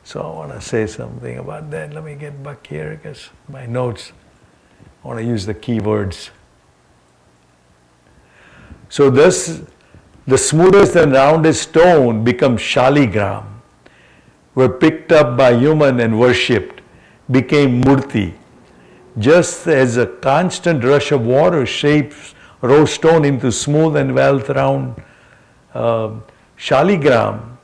Speaker 5: So I want to say something about that. Let me get back here because my notes, I want to use the keywords. So thus, the smoothest and roundest stone becomes shaligram, were picked up by human and worshipped, became murti. Just as a constant rush of water shapes raw stone into smooth and well-round shaligram,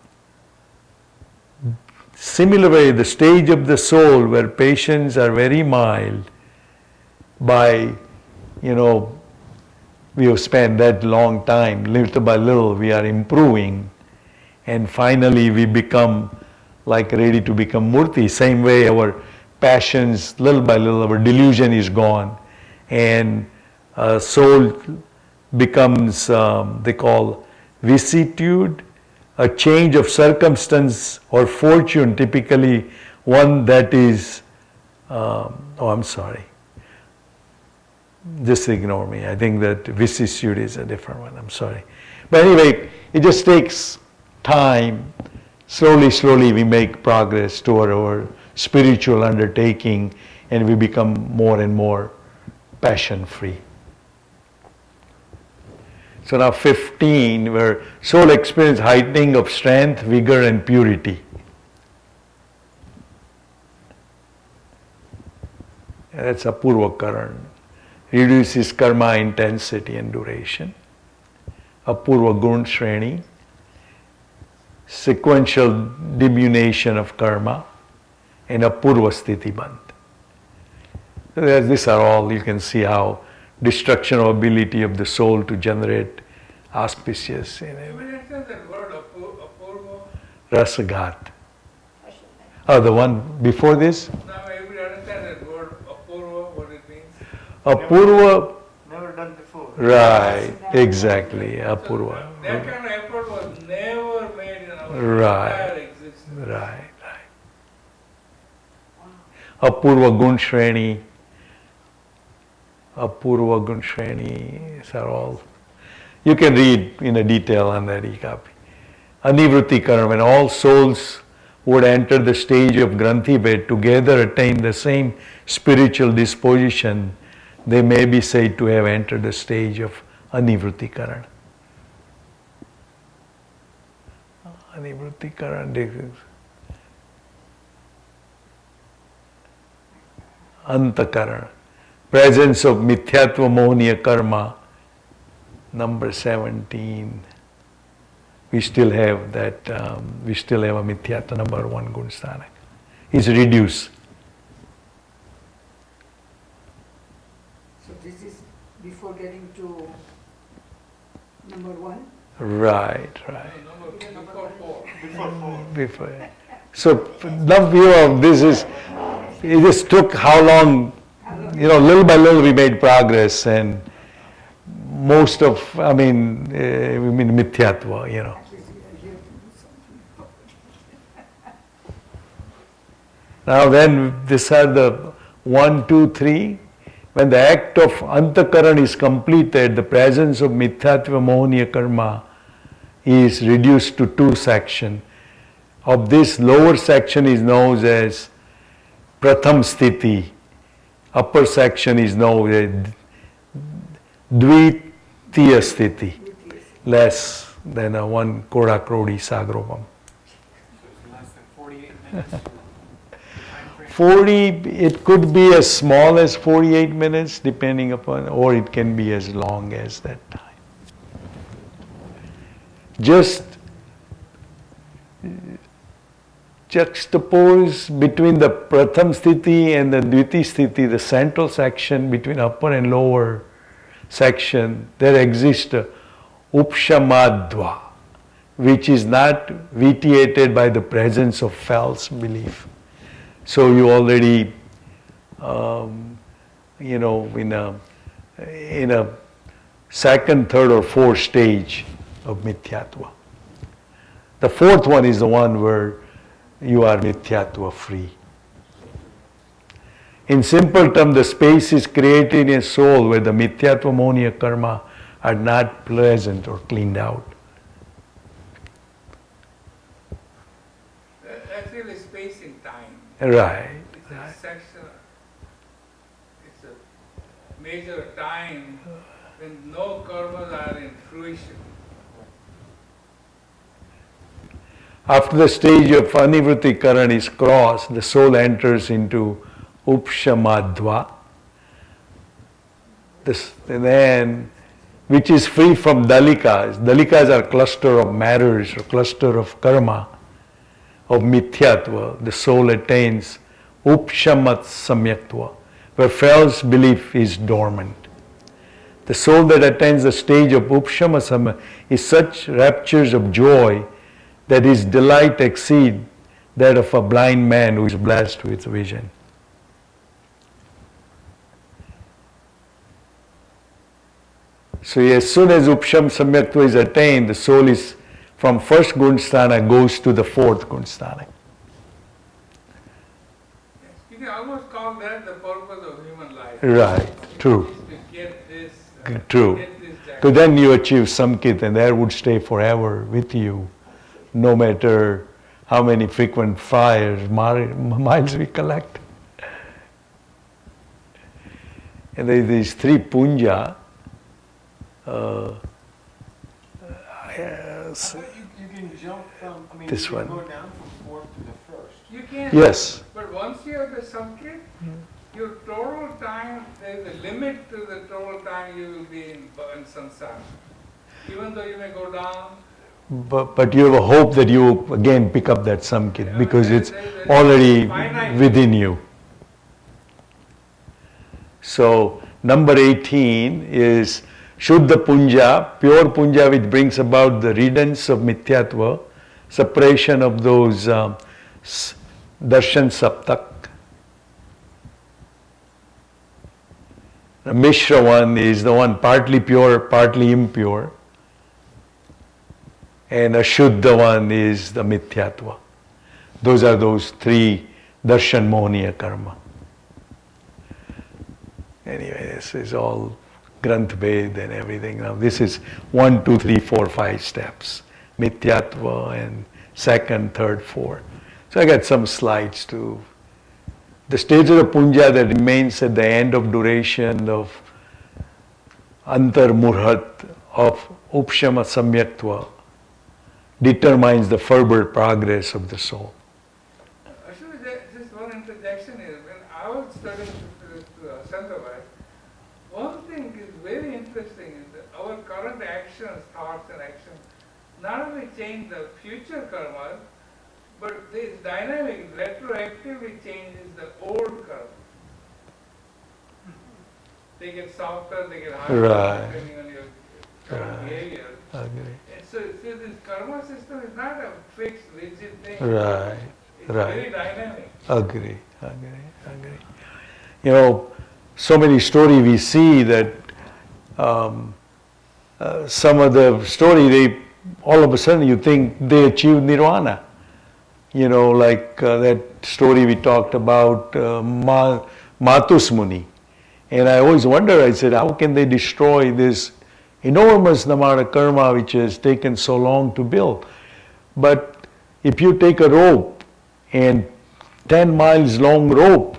Speaker 5: similarly, the stage of the soul where passions are very mild, by, we have spent that long time, little by little we are improving, and finally we become like ready to become murti. Same way our passions, little by little, our delusion is gone, and soul becomes, they call vicissitude, a change of circumstance or fortune, typically one that is, I'm sorry. Just ignore me. I think that vicissitude is a different one. I'm sorry. But anyway, it just takes time. Slowly we make progress toward our spiritual undertaking, and we become more and more passion-free. So now 15, where soul experiences heightening of strength, vigor, and purity. And that's Apurva Karan. Reduces karma intensity and duration. Apurva Gun Shreni. Sequential diminution of karma. And Apurva Sthiti Bandh. So these are all, you can see how destruction of ability of the soul to generate auspicious.
Speaker 2: When it says that word apurva,
Speaker 5: Rasaghat. Oh, the one before this?
Speaker 2: now we understand that word apurva, what it means.
Speaker 5: Apurva.
Speaker 3: Never done before.
Speaker 5: Right, exactly. Apurva.
Speaker 2: That kind of effort was never made in our
Speaker 5: Right.
Speaker 2: entire existence.
Speaker 5: Right. Apurva Gun Shreni. Apurva Gun Shreni. These are all. You can read in a detail on that e-copy. Anivrutti Karan, when all souls would enter the stage of Granthi Ved, together attain the same spiritual disposition, they may be said to have entered the stage of Anivrutti Karan. Anivrutti Karan. Antakaran. Presence of Mithyatva Mohniya Karma. Number 17. We still have that, we still have a Mithyatva number 1 Gunsthanak. Is reduced.
Speaker 6: So this is before getting to number 1?
Speaker 5: Right.
Speaker 2: Before four.
Speaker 5: Before. So now view of this is, it just took how long, little by little we made progress, and most of, I mean mithyatva, you know. Now when these are the 1, 2, 3, when the act of antakaran is completed, the presence of mithyatva mohaniya karma is reduced to 2 sections. Of this lower section is known as pratham sthiti, upper section is known as dvitiya sthiti, less than a 1 koda krodi sagropam.
Speaker 9: So it's less than 48 minutes? Time frame?
Speaker 5: 40, it could be as small as 48 minutes depending upon, or it can be as long as that time. Just juxtapose between the pratham sthiti and the dviti sthiti, the central section between upper and lower section, there exists a upshamadva, which is not vitiated by the presence of false belief. So you already, in a second, third, or fourth stage of mithyatva. The fourth one is the one where you are mithyatva free. In simple terms, the space is created in a soul where the mithyatva mohaniya karma are not present or cleaned out.
Speaker 2: That's really space in time.
Speaker 5: Right.
Speaker 2: It's a section, it's a major time when no karmas are in fruition.
Speaker 5: After the stage of anivritti karan is crossed, the soul enters into upshamadva, which is free from dalikas. Dalikas are cluster of matters or cluster of karma, of mithyatva. The soul attains upshamat samyaktva, where false belief is dormant. The soul that attains the stage of upshama samya is such raptures of joy that his delight exceeds that of a blind man who is blessed with vision. So as soon as upsham samyaktva is attained, the soul is from first gunasthana goes to the fourth gunasthana.
Speaker 2: You can almost call that the purpose of human life.
Speaker 5: Right, true.
Speaker 2: Is to get this,
Speaker 5: True.
Speaker 2: get this
Speaker 5: So then you achieve samkit and that would stay forever with you, no matter how many frequent fires, miles we collect. And there are these 3 punja. Yes.
Speaker 9: But you can jump from,
Speaker 5: This
Speaker 9: you can
Speaker 5: one.
Speaker 9: go down from 4th to the 1st.
Speaker 2: You can.
Speaker 5: Yes.
Speaker 2: But once you have the samkit, your total time, there is a limit to the total time you will be in samsara. Even though you may go down.
Speaker 5: But you have a hope that you again pick up that samkit because it's
Speaker 2: there is
Speaker 5: already
Speaker 2: finite.
Speaker 5: within you. So number 18 is Shuddha Punja, pure Punja, which brings about the riddance of mithyatva, separation of those darshan saptak. The Mishra one is the one partly pure, partly impure. And a Shuddha one is the mithyatva. Those are those 3 darshan mohaniya karma. Anyway, this is all Granth Ved and everything. Now this is 1, 2, 3, 4, 5 steps. Mithyatva and second, third, fourth. So I got some slides too. The stage of the punja that remains at the end of duration of antar murhat of upshama samyaktva determines the further progress of the soul.
Speaker 2: Actually, just one interjection is, when I was studying Harshadbhai, one thing is very interesting is that our current actions, thoughts and actions, not only change the future karmas, but this dynamic retroactively changes the old karma. They get softer, they get harder,
Speaker 5: Right.
Speaker 2: depending on your current behavior.
Speaker 5: Agree.
Speaker 2: And so this karma system is not a fixed, rigid thing.
Speaker 5: Right.
Speaker 2: It's
Speaker 5: Right.
Speaker 2: very dynamic.
Speaker 5: Agree. You know, so many stories we see that some of the story, all of a sudden you think they achieved nirvana. Like that story we talked about, Matus Muni. And I always wonder, I said, how can they destroy this enormous amount of karma which has taken so long to build? But if you take a rope and 10 miles long rope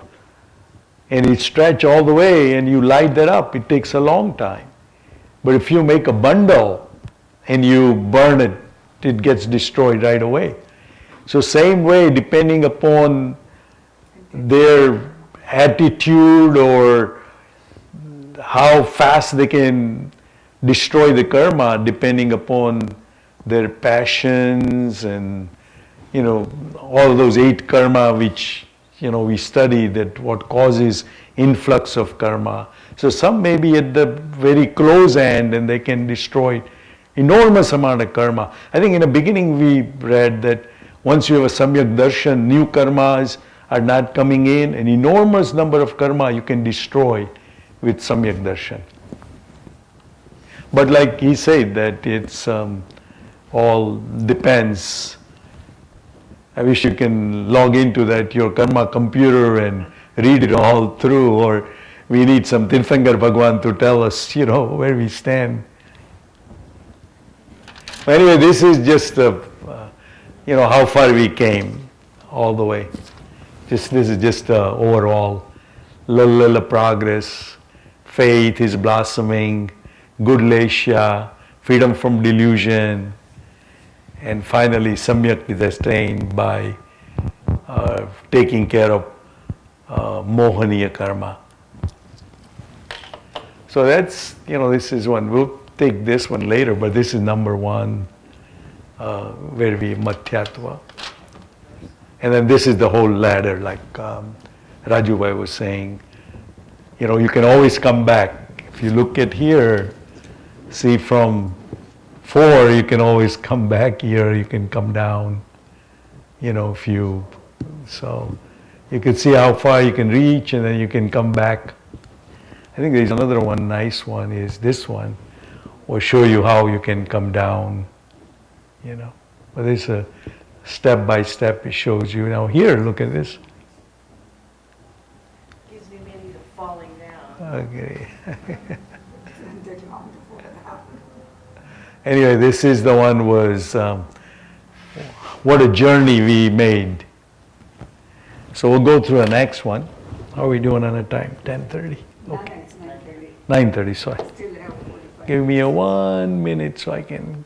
Speaker 5: and it stretch all the way and you light that up, it takes a long time. But if you make a bundle and you burn it, it gets destroyed right away. So same way, depending upon their attitude or how fast they can destroy the karma, depending upon their passions and all those 8 karma which we study, that what causes influx of karma. So some may be at the very close end and they can destroy enormous amount of karma. I think in the beginning we read that once you have a samyak darshan, new karmas are not coming in. An enormous number of karma you can destroy with samyak darshan. But like he said, that it's all depends. I wish you can log into that your karma computer and read it all through, or we need some Tirthankar Bhagwan to tell us, where we stand. But anyway, this is just how far we came all the way. This is just overall little progress. Faith is blossoming, good lesha, freedom from delusion, and finally samyak is attained by taking care of mohaniya karma. So that's, this is one. We'll take this one later, but this is number 1, where we madhyatva. And then this is the whole ladder, like Raju Bhai was saying. You can always come back. If you look at here, see from 4, you can always come back here, you can come down, so you can see how far you can reach and then you can come back. I think there's another one, nice one, is this one, will show you how you can come down, But it's a step by step, it shows you. Now here, look at this.
Speaker 8: Gives me meaning of falling down.
Speaker 5: Okay. Anyway, this is the one was, what a journey we made. So we'll go through the next one. How are we doing on the time? 10:30? Okay. 9:30, sorry. Give me a 1 minute so I can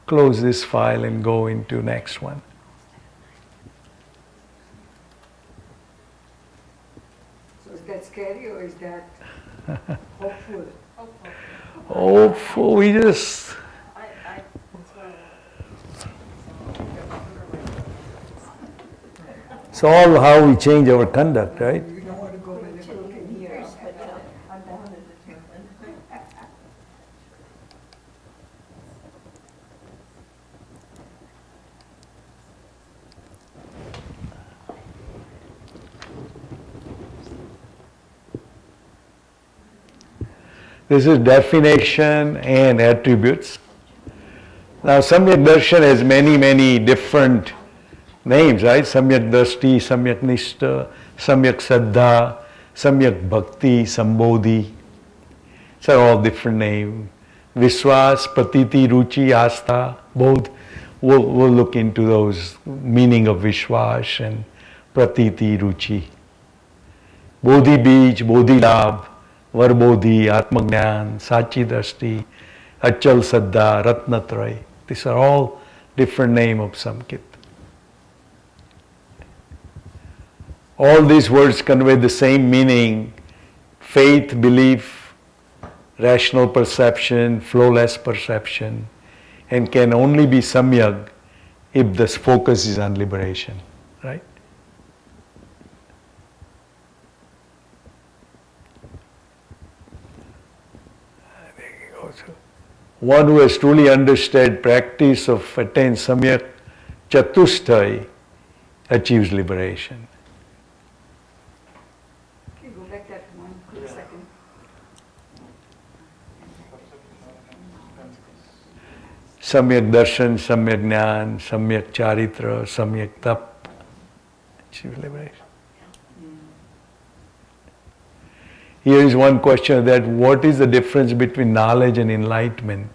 Speaker 5: close this file and go into next one.
Speaker 6: So is that scary or is that hopeful?
Speaker 5: Hopeful, we just... It's all how we change our conduct, right?
Speaker 6: You don't want to go when the book in here.
Speaker 8: I'm down to determine.
Speaker 5: This is definition and attributes. Now, Samyak Darshan has many different names, right? Samyak Drashti, Samyak Nishta, Samyak Saddha, Samyak Bhakti, Sambodhi. These are all different names. Vishwas, Pratiti, Ruchi, Astha, both. We'll look into those meaning of Vishwas and Pratiti, Ruchi. Bodhi Bij, Bodhi Labh, Varbodhi, Atmagnan, Sachi Drashti, Achal Saddha, Ratnatraya. These are all different names of Samkit. All these words convey the same meaning: faith, belief, rational perception, flowless perception, and can only be samyak if the focus is on liberation, right? One who has truly understood practice of attained samyak chatusthai achieves liberation.
Speaker 6: Can you go back that one quick second?
Speaker 5: Samyak darshan, samyak jnana, samyak charitra, samyak tap, achieve liberation. Here is one question that what is the difference between knowledge and enlightenment?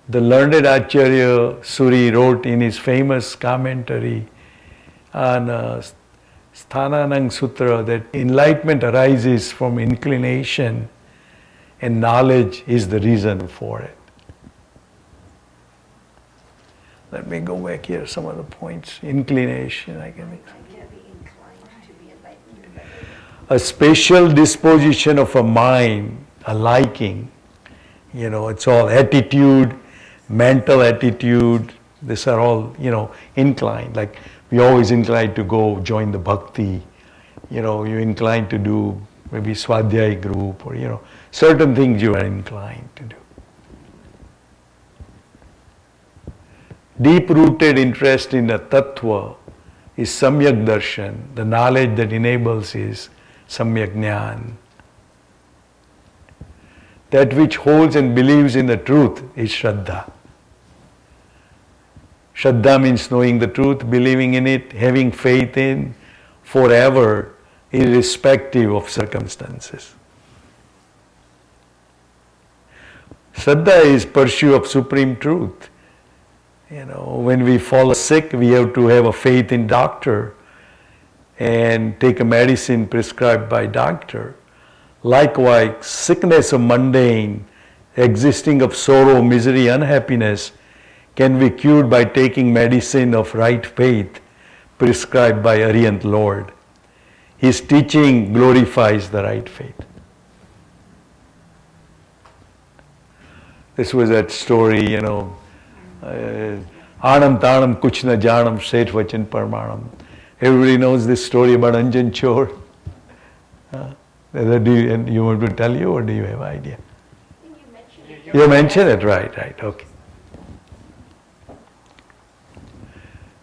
Speaker 5: The learned Acharya Suri wrote in his famous commentary on Sthananang Sutra that enlightenment arises from inclination and knowledge is the reason for it. Let me go back here, some of the points. Inclination, I can explain.
Speaker 7: Can't be inclined to be enlightened.
Speaker 5: A special disposition of a mind, a liking, it's all attitude, mental attitude, these are all, inclined. Like we always inclined to go join the bhakti, you're inclined to do maybe swadhyay group or, certain things you are inclined to do. Deep-rooted interest in a tattva is samyak darshan. The knowledge that enables is samyak jnana. That which holds and believes in the truth is shraddha. Shraddha means knowing the truth, believing in it, having faith in, forever, irrespective of circumstances. Shraddha is pursuit of supreme truth. When we fall sick, we have to have a faith in doctor and take a medicine prescribed by doctor. Likewise, sickness of mundane, existing of sorrow, misery, unhappiness can be cured by taking medicine of right faith prescribed by Arihant Lord. His teaching glorifies the right faith. This was that story, Anam Tanam Kuch Na Janam Seth Vachan Parmanam. Everybody knows this story about Anjan Chor. Do you want to tell you or do you have idea?
Speaker 7: I think you mentioned it.
Speaker 5: You mentioned it, right, okay.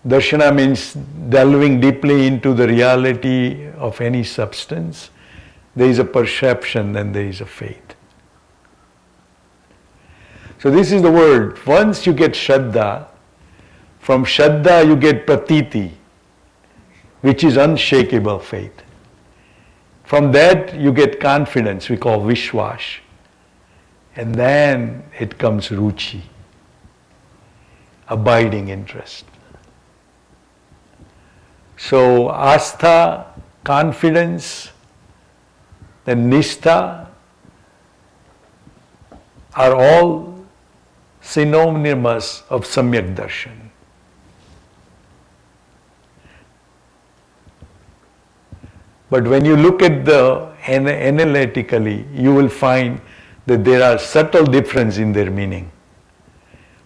Speaker 5: Darshana means delving deeply into the reality of any substance. There is a perception, then there is a faith. So this is the word. Once you get Shraddha, from Shraddha you get Pratiti, which is unshakable faith. From that you get confidence, we call Vishwash. And then it comes Ruchi, abiding interest. So Astha, confidence, then Nishtha are all synonymous of Samyak Darshan. But when you look at the analytically, you will find that there are subtle differences in their meaning.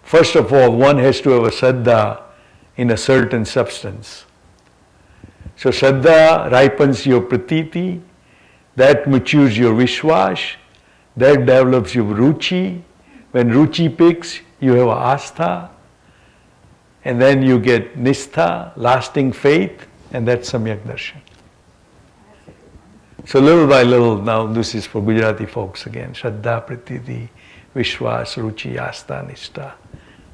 Speaker 5: First of all, one has to have a Shraddha in a certain substance. So Shraddha ripens your Pratiti, that matures your Vishwash, that develops your Ruchi. When Ruchi picks, you have Astha, and then you get Nistha, lasting faith, and that's Samyak Darshan. So little by little, now this is for Gujarati folks again, Shraddha, Pratiti, Vishwas, Ruchi, Astha, Nistha,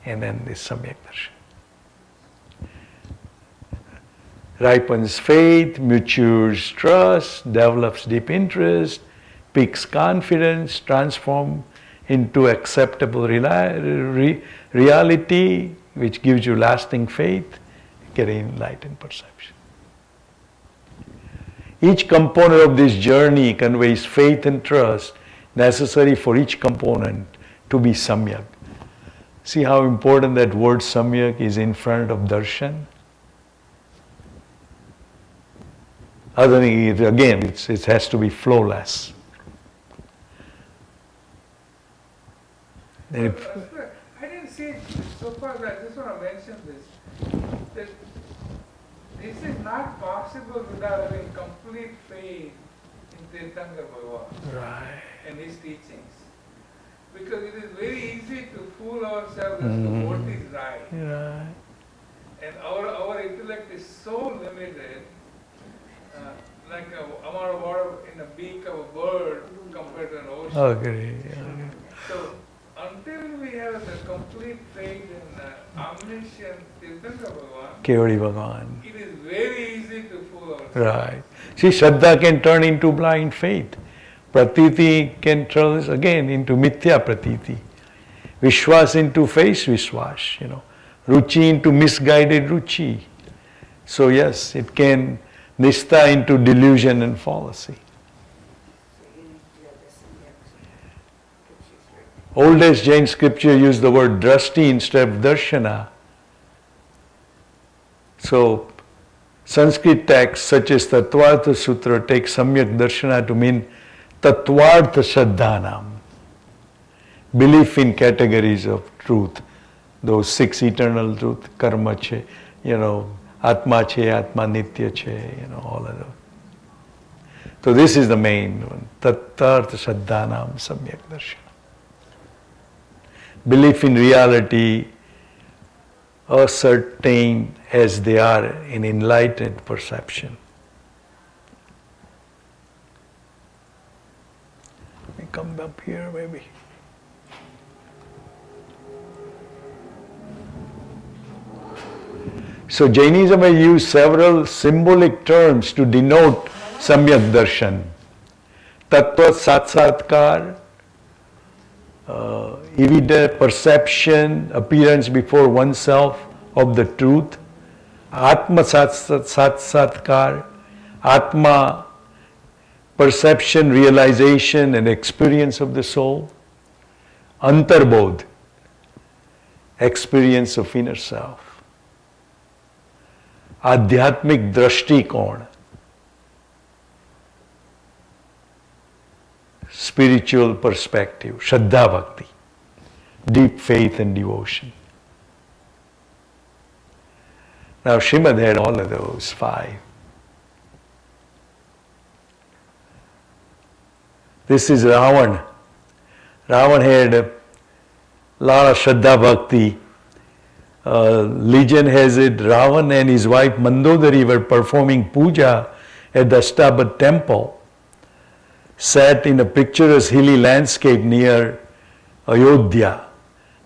Speaker 5: and then this Samyak Darshan. Ripens faith, matures trust, develops deep interest, peaks confidence, transforms into acceptable reality, which gives you lasting faith, get enlightened perception. Each component of this journey conveys faith and trust necessary for each component to be samyak. See how important that word samyak is in front of darshan? Other than it, again, it has to be flawless.
Speaker 2: I didn't see it so far, but I just want to mention this. That this is not possible without having complete faith in Tirthankar Bhagavan and his teachings. Because it is very easy to fool ourselves as to what is right. And our intellect is so limited, like a amount of water in the beak of a bird compared to an ocean.
Speaker 5: Agree.
Speaker 2: So until until we have the complete faith in the omniscient Tirthankara Bhagavan,
Speaker 5: Kevadi Bhagavan.
Speaker 2: it is very easy to fool ourselves.
Speaker 5: Right. See, Shraddha can turn into blind faith. Pratiti can turn again into mithya pratiti. Vishwas into face Vishwas, Ruchi into misguided ruchi. So yes, it can nistha into delusion and fallacy. Oldest Jain scripture used the word drashti instead of darshana. So Sanskrit texts such as Tattvartha Sutra take samyak darshana to mean Tattvartha Shraddhanam. Belief in categories of truth. Those 6 eternal truth, karma che, atma che, atma nitya che, all of those. So this is the main one. Tattvartha Shraddhanam samyak darshana. Belief in reality, ascertained as they are in enlightened perception. Let me come up here maybe. So Jainism has used several symbolic terms to denote samyak darshan. Tattva satsatkar, evident perception, appearance before oneself of the truth. Atma satsatkar, Atma, perception, realization and experience of the soul. Antarbodh, experience of inner self. Adhyatmik drashtikon, spiritual perspective, Shraddha Bhakti, deep faith and devotion. Now Srimad had all of those 5. This is Ravan. Ravan had a lot of Shraddha Bhakti. Legend has it, Ravan and his wife Mandodari were performing puja at the Ashtabad temple, sat in a picturesque hilly landscape near Ayodhya.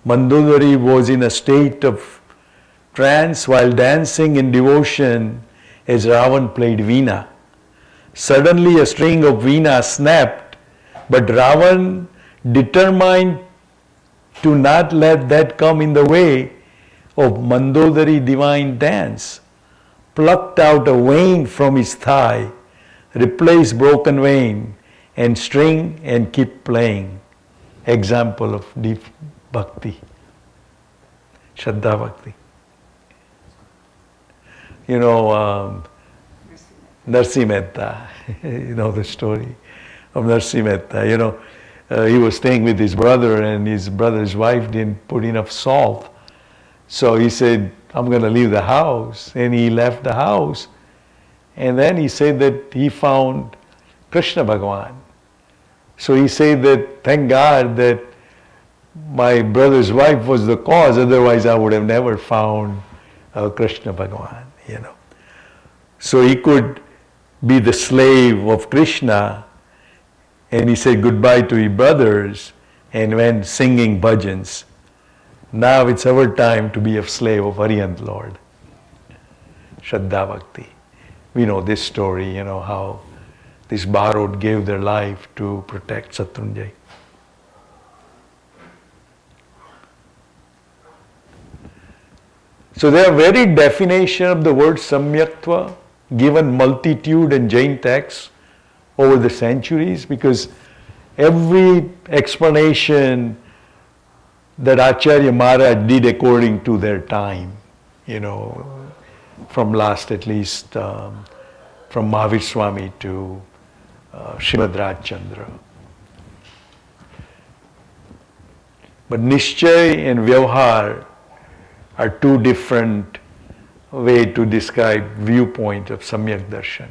Speaker 5: Mandodari was in a state of trance while dancing in devotion as Ravan played veena. Suddenly a string of veena snapped, but Ravan, determined to not let that come in the way of Mandodari divine dance, plucked out a vein from his thigh, replaced broken vein and string and keep playing. Example of deep bhakti, Shraddha Bhakti. Narsi Mehta, the story of Narsi Mehta. He was staying with his brother and his brother's wife didn't put enough salt. So he said, I'm going to leave the house. And he left the house. And then he said that he found Krishna Bhagavan. So he said that, thank God that my brother's wife was the cause, otherwise I would have never found Krishna Bhagavan, So he could be the slave of Krishna, and he said goodbye to his brothers and went singing bhajans. Now it's our time to be a slave of Arihant Lord. Shraddha Bhakti. We know this story, how this Bharod gave their life to protect Shatrunjay. So their very definition of the word samyaktva, given multitude in Jain texts over the centuries, because every explanation that Acharya Maharaj did according to their time, from last at least, from Mahavir Swami to Srimad Rajchandra. But Nishchay and Vyavhar are 2 different ways to describe viewpoint of Samyak Darshan.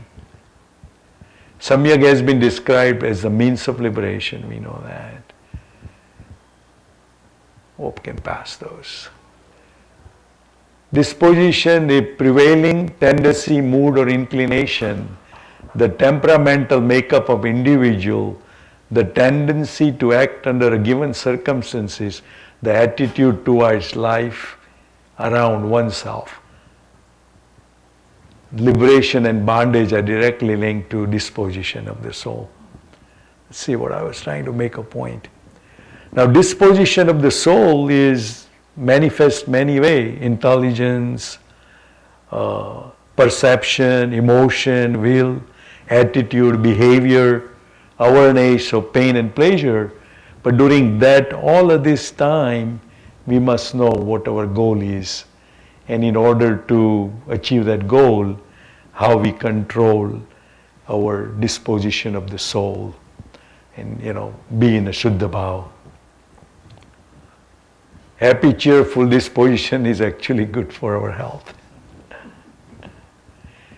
Speaker 5: Samyak has been described as the means of liberation, we know that. Hope can pass those. Disposition, the prevailing tendency, mood or inclination, the temperamental makeup of individual the tendency to act under a given circumstances, the attitude towards life around oneself. Liberation and bondage are directly linked to disposition of the soul. See what I was trying to make a point. Now, disposition of the soul is manifest many ways: intelligence, perception, emotion, will, attitude, behavior, awareness of pain and pleasure. But during that, all of this time, we must know what our goal is. And in order to achieve that goal, how we control our disposition of the soul and, be in a Shuddha Bhava. Happy, cheerful disposition is actually good for our health.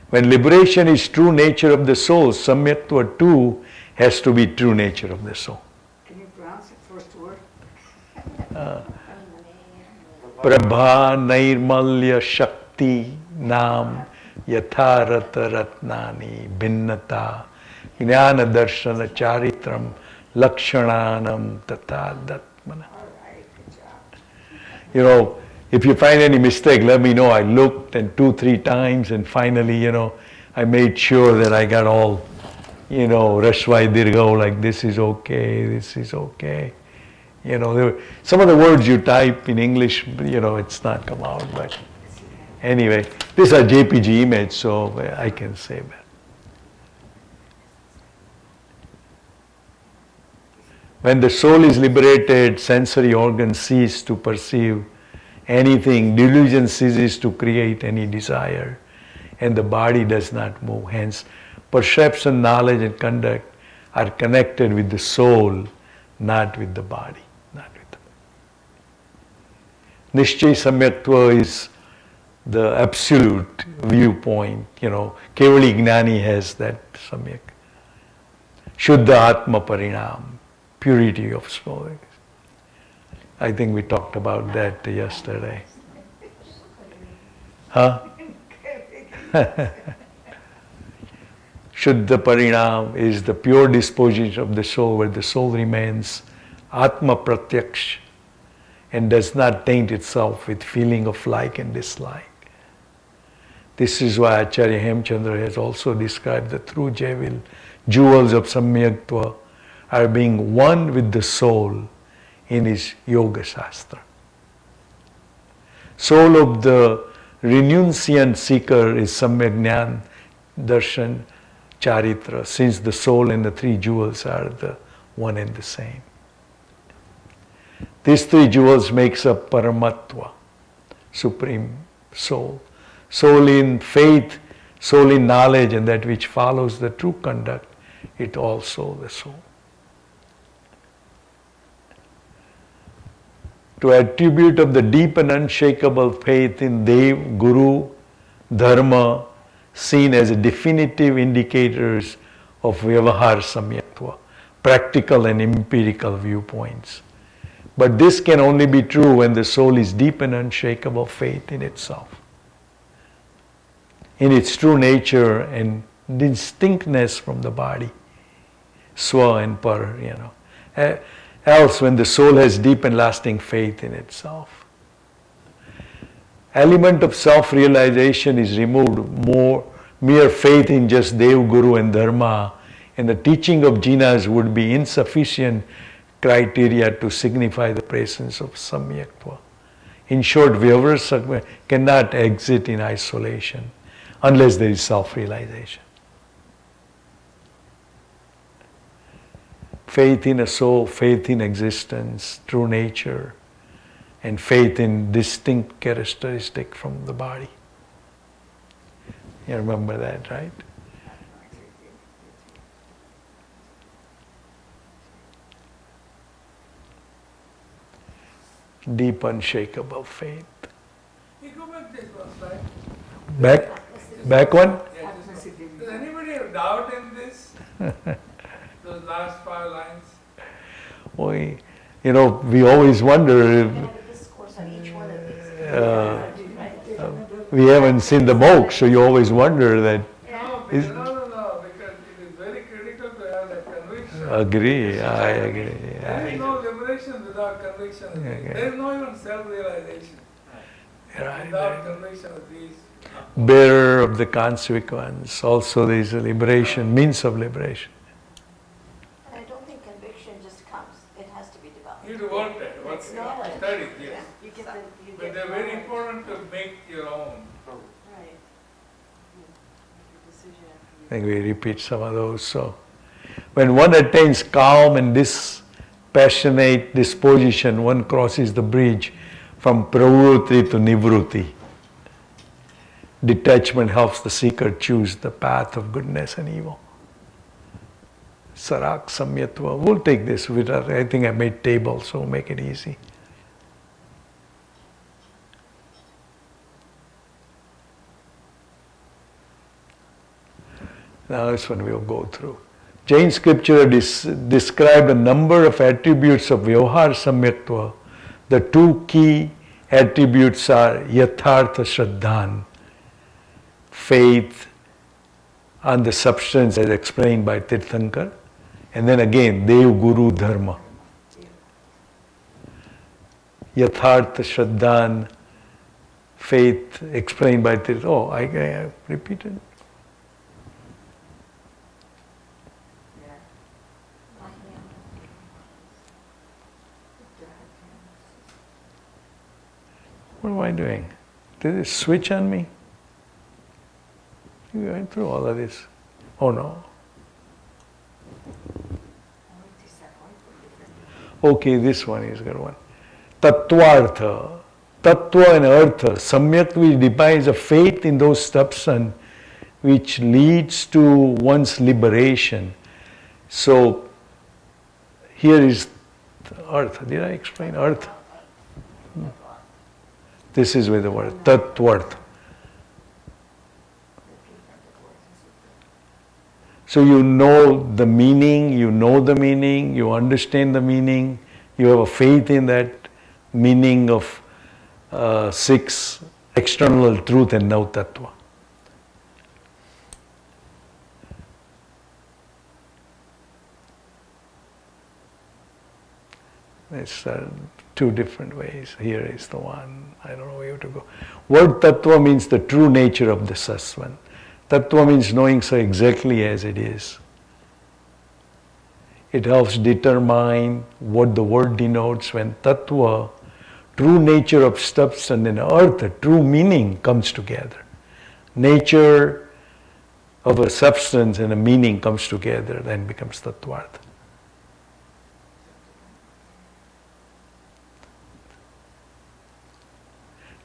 Speaker 5: When liberation is true nature of the soul, Samyaktva too has to be true nature of the soul.
Speaker 6: Can you pronounce the first word?
Speaker 5: Prabha Nairmalya Shakti Nam Yatharata Ratnani Bhinnata Jnana Darshana Charitram Lakshananam Tata Datmana. If you find any mistake, let me know. I looked and 2-3 times, and finally, I made sure that I got all, Rashvai Dirgha, like this is okay, this is okay. Some of the words you type in English, it's not come out. But anyway, these are JPG image, so I can say that. When the soul is liberated, sensory organs cease to perceive anything, delusion ceases to create any desire, and the body does not move. Hence, perception, knowledge, and conduct are connected with the soul, not with the body. Nishchay Samyaktva is the absolute viewpoint. Kevali Gnani has that Samyak. Shuddha Atma Parinam, purity of soul. I think we talked about that yesterday. Huh? Shuddha Parinam is the pure disposition of the soul, where the soul remains Atma Pratyaksh and does not taint itself with feeling of like and dislike. This is why Acharya Hemchandra has also described the true jewels of Samyaktva are being one with the soul in his Yoga Shastra. Soul of the renunciant seeker is Samyak Jnana, Darshan, Charitra, since the soul and the 3 jewels are the one and the same. These 3 jewels makes up Paramatva, supreme soul. Soul in faith, soul in knowledge, and that which follows the true conduct, it also the soul. To attribute of the deep and unshakable faith in Dev, Guru, Dharma, seen as definitive indicators of Vyavahar Samyaktva, practical and empirical viewpoints. But this can only be true when the soul is deep and unshakable faith in itself, in its true nature and distinctness from the body, Swa and Par, Else, when the soul has deep and lasting faith in itself, element of self-realization is removed. Mere faith in just Dev, Guru and Dharma and the teaching of jinas would be insufficient criteria to signify the presence of Samyaktva. In short, Vyavara cannot exist in isolation unless there is self-realization. Faith in a soul, faith in existence, true nature, and faith in distinct characteristic from the body. You remember that, right? Deep, unshakable faith.
Speaker 2: You go back this one slide.
Speaker 5: Back one?
Speaker 2: Yeah, does anybody have doubt in this? Those last 5 lines?
Speaker 5: We always wonder if we haven't seen the moksha, so you always wonder that.
Speaker 2: No, because it is very critical to have that conviction.
Speaker 5: Agree, I agree.
Speaker 2: There is no liberation without conviction of these.
Speaker 5: Okay.
Speaker 2: There is no even self-realization
Speaker 5: Right.
Speaker 2: without conviction of these.
Speaker 5: Bearer of the consequence. Also there is a liberation, means of liberation.
Speaker 7: And I don't think conviction just comes, it has to be developed.
Speaker 2: You need to work that, work
Speaker 7: It's
Speaker 2: it,
Speaker 7: knowledge.
Speaker 2: study, yes.
Speaker 8: You get the, you
Speaker 2: But
Speaker 8: get
Speaker 2: they're very
Speaker 8: knowledge.
Speaker 2: important to make your own.
Speaker 8: Right. Make a decision after
Speaker 5: I think we repeat some of those. So, when one attains calm and dispassionate disposition, one crosses the bridge from pravrutti to nivrutti. Detachment helps the seeker choose the path of goodness and evil. Sarak samyatva. We'll take this. I think I made tables, so we'll make it easy. Now this one we'll go through. Jain scripture described a number of attributes of Vyavahar Samyaktva. The two key attributes are Yathartha Shraddhan, faith on the substance as explained by Tirthankar, and then again Dev Guru Dharma. Yathartha Shraddhan, faith explained by Tirthankar. Oh, I repeated. What am I doing? Did it switch on me? We went through all of this. Oh no. Okay, this one is a good one. Tattvartha. Tattva and Artha. Samyak, which defines a faith in those substance which leads to one's liberation. So, here is Artha. Did I explain Artha? This is with the word Tattvartha. So you know the meaning, you understand the meaning, you have a faith in that meaning of six external truth and now tattva. It's two different ways. Here is the one. I don't know where to go. Word tattva means the true nature of the saswan. Tattva means knowing so exactly as it is. It helps determine what the word denotes when tattva, true nature of substance, and artha, true meaning, comes together. Nature of a substance and a meaning comes together, then becomes tattvartha.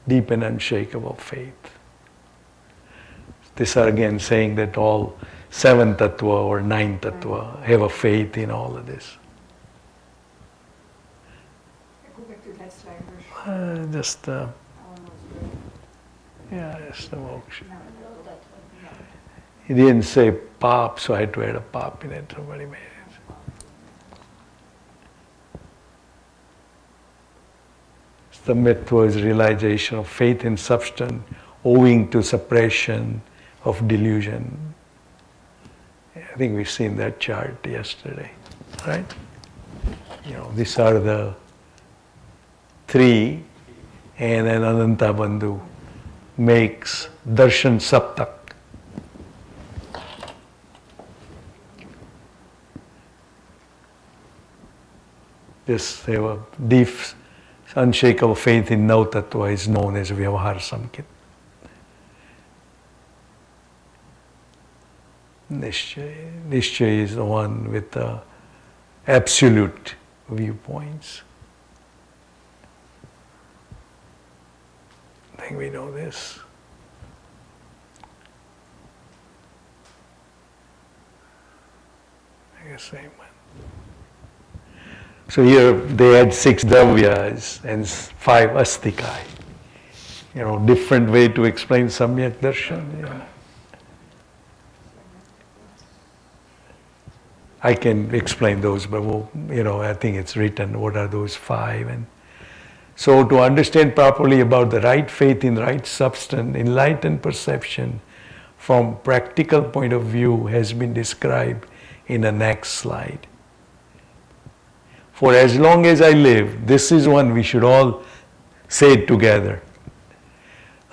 Speaker 5: Deep and unshakable faith. These are again saying that all 7 tattva or 9 tattva have a faith in all of this.
Speaker 6: Go back to that slide.
Speaker 5: Just the moksha. He didn't say pop, so I had to add a pop in it. Somebody made it. Samyatva is realization of faith in substance owing to suppression of delusion. I think we've seen that chart yesterday, right? You know, these are the 3, and then Ananta Bandhu makes darshan saptak. This have a deep, unshakable faith in Nau Tattva is known as Vyavahar Samkit. Nishchay is the one with the absolute viewpoints. I think we know this. I guess same one. So here they had 6 davyas and 5 astikai. You know, different way to explain Samyak Darshan. You know. I can explain those, but I think it's written what are those 5. And so to understand properly about the right faith in right substance, enlightened perception from practical point of view has been described in the next slide. For as long as I live, this is one we should all say it together.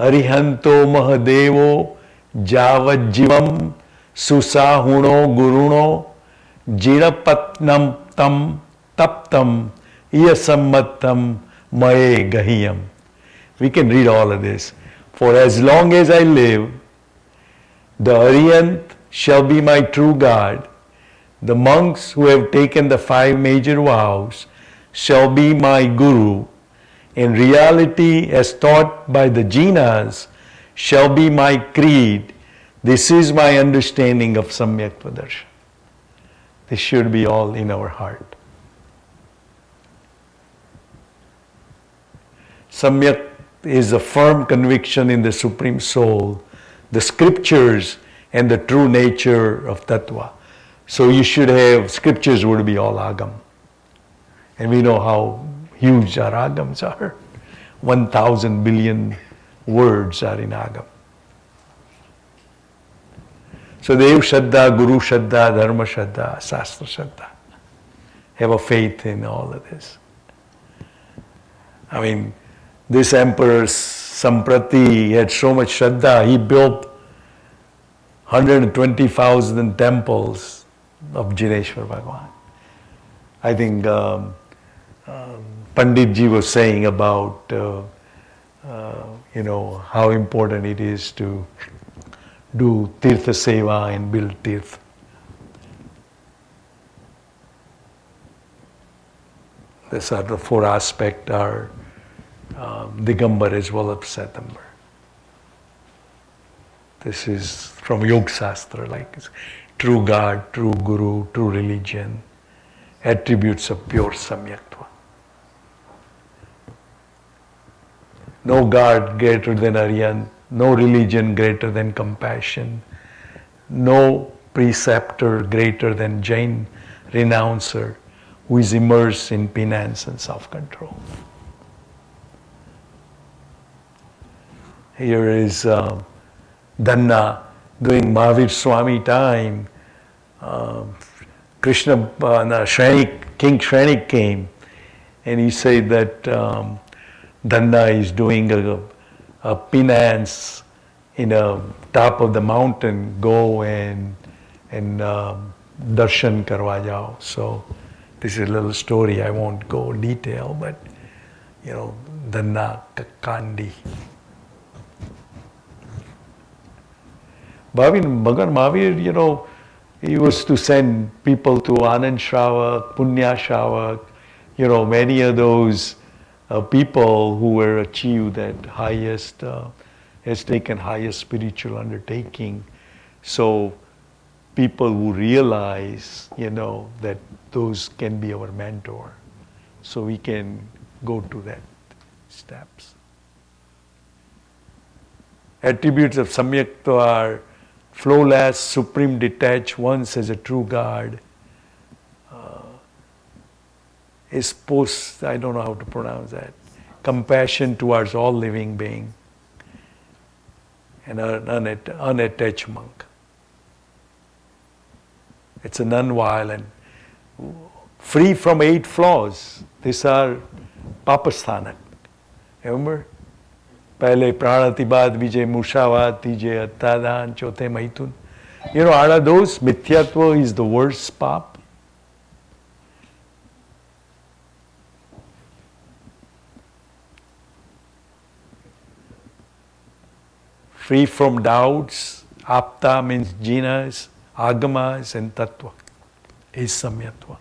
Speaker 5: Arihanto Mahadevo Javajjivam Susahuno Guruno Jirapatnam Tam Taptam Iyasammattam Mae Gahiyam. We can read all of this. For as long as I live, the Arihant shall be my true God. The monks who have taken the 5 major vows shall be my Guru. In reality, as taught by the Jinas, shall be my creed. This is my understanding of Samyak Darshan. This should be all in our heart. Samyak is a firm conviction in the Supreme Soul, the scriptures, and the true nature of Tattva. So you should have, scriptures would be all Agam. And we know how huge our Agams are. 1,000 billion words are in Agam. So Dev Shraddha, Guru Shraddha, Dharma Shraddha, Sastra Shraddha. Have a faith in all of this. I mean, this emperor Samprati had so much Shraddha, he built 120,000 temples of Jineshwar Bhagwan. I think Pandit Ji was saying about how important it is to do Tirtha Seva and build Tirtha. These are the 4 aspects are Digambar as well as Satambar. This is from Yoga Shastra, like true God, true Guru, true religion, attributes of pure Samyaktva. No God greater than Aryan, no religion greater than compassion, no preceptor greater than Jain renouncer who is immersed in penance and self-control. Here is Dhanna during Mahavir Swami time. King Shrenik came and he said that Dhanna is doing a penance in a top of the mountain. Go and darshan karwa jao. So this is a little story. I won't go detail, but Dhanna Kandi. Bhagan Mahavir, he was to send people to Anand Shravak, Punya Shravak, many of those people who were achieved that highest, has taken highest spiritual undertaking. So people who realize, that those can be our mentor. So we can go to that steps. Attributes of Samyaktva are flowless, supreme detached, once as a true God. Is I don't know how to pronounce that. Compassion towards all living being. And an unattached monk. It's a non-violent, free from 8 flaws. These are papasthanak. Remember? Pehle pranatibad, vijay mushavad, tije attadan, chote maitun. Out of those, mithyatva is the worst pap. Free from doubts, apta means jinas, agamas and tattva is samyatva.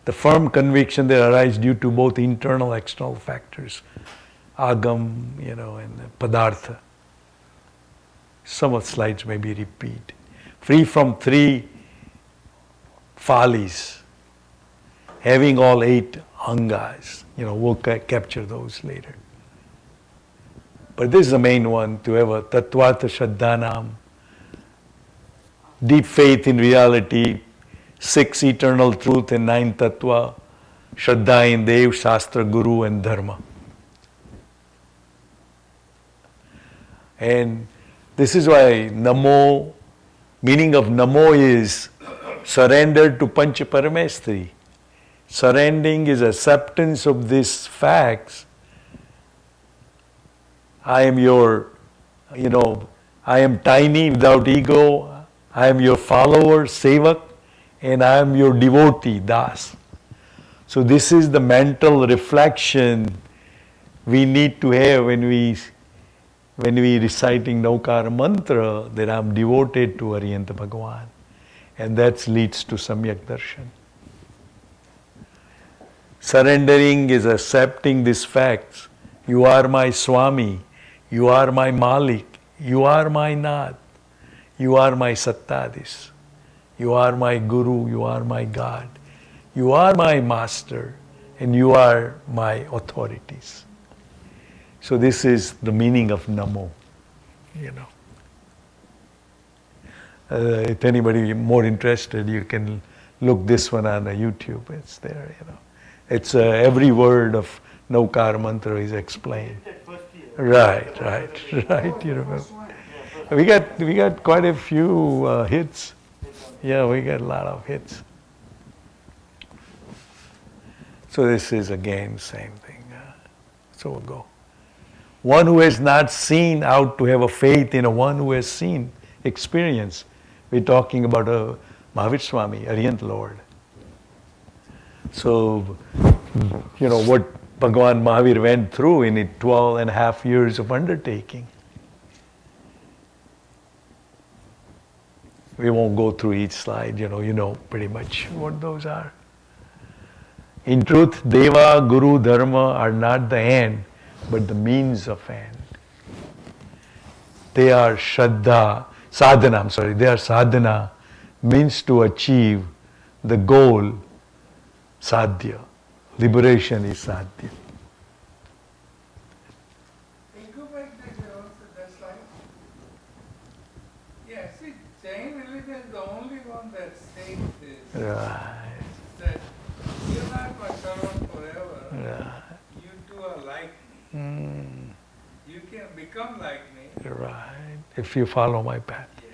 Speaker 5: The firm conviction that arises due to both internal and external factors, agam, and padartha. Some of the slides may be repeat. Free from 3 follies, having all 8 angas. We'll capture those later. But this is the main one, to have a tattvartha shraddhanam, deep faith in reality, 6 eternal truth and 9 tattva, shraddha in Dev, Shastra, Guru and Dharma. And this is why Namo, meaning of Namo is Surrender to Pancha Paramestri. Surrendering is acceptance of these facts. I am your, I am tiny without ego. I am your follower, sevak, and I am your devotee, das. So this is the mental reflection we need to have when we reciting Naukara mantra, that I am devoted to Arihanta Bhagavan. And that leads to Samyak Darshan. Surrendering is accepting these facts. You are my Swami, you are my Malik, you are my Nath, you are my Sattadis, you are my Guru, you are my God, you are my Master, and you are my authorities. So this is the meaning of Namo, if anybody more interested, you can look this one on YouTube. It's there, It's every word of Naukara mantra is explained. Right. You remember? We got quite a few hits. Yeah, we got a lot of hits. So this is again same thing. So we'll go. One who has not seen out to have a faith in a one who has seen experience. We're talking about a Mahavir Swami, Arihant Lord. So, what Bhagavan Mahavir went through in 12.5 years of undertaking. We won't go through each slide, you know pretty much what those are. In truth, Deva, Guru, Dharma are not the end, but the means of end. They are they are sadhana, means to achieve the goal, sadhya. Liberation is sadhya.
Speaker 2: Can you go back that slide? Yeah, see, Jain religion is the only one that says this.
Speaker 5: Right.
Speaker 2: That you're not my servant forever.
Speaker 5: Right.
Speaker 2: You two are like me. You can become like me.
Speaker 5: Right. If you follow my path.
Speaker 2: Yes.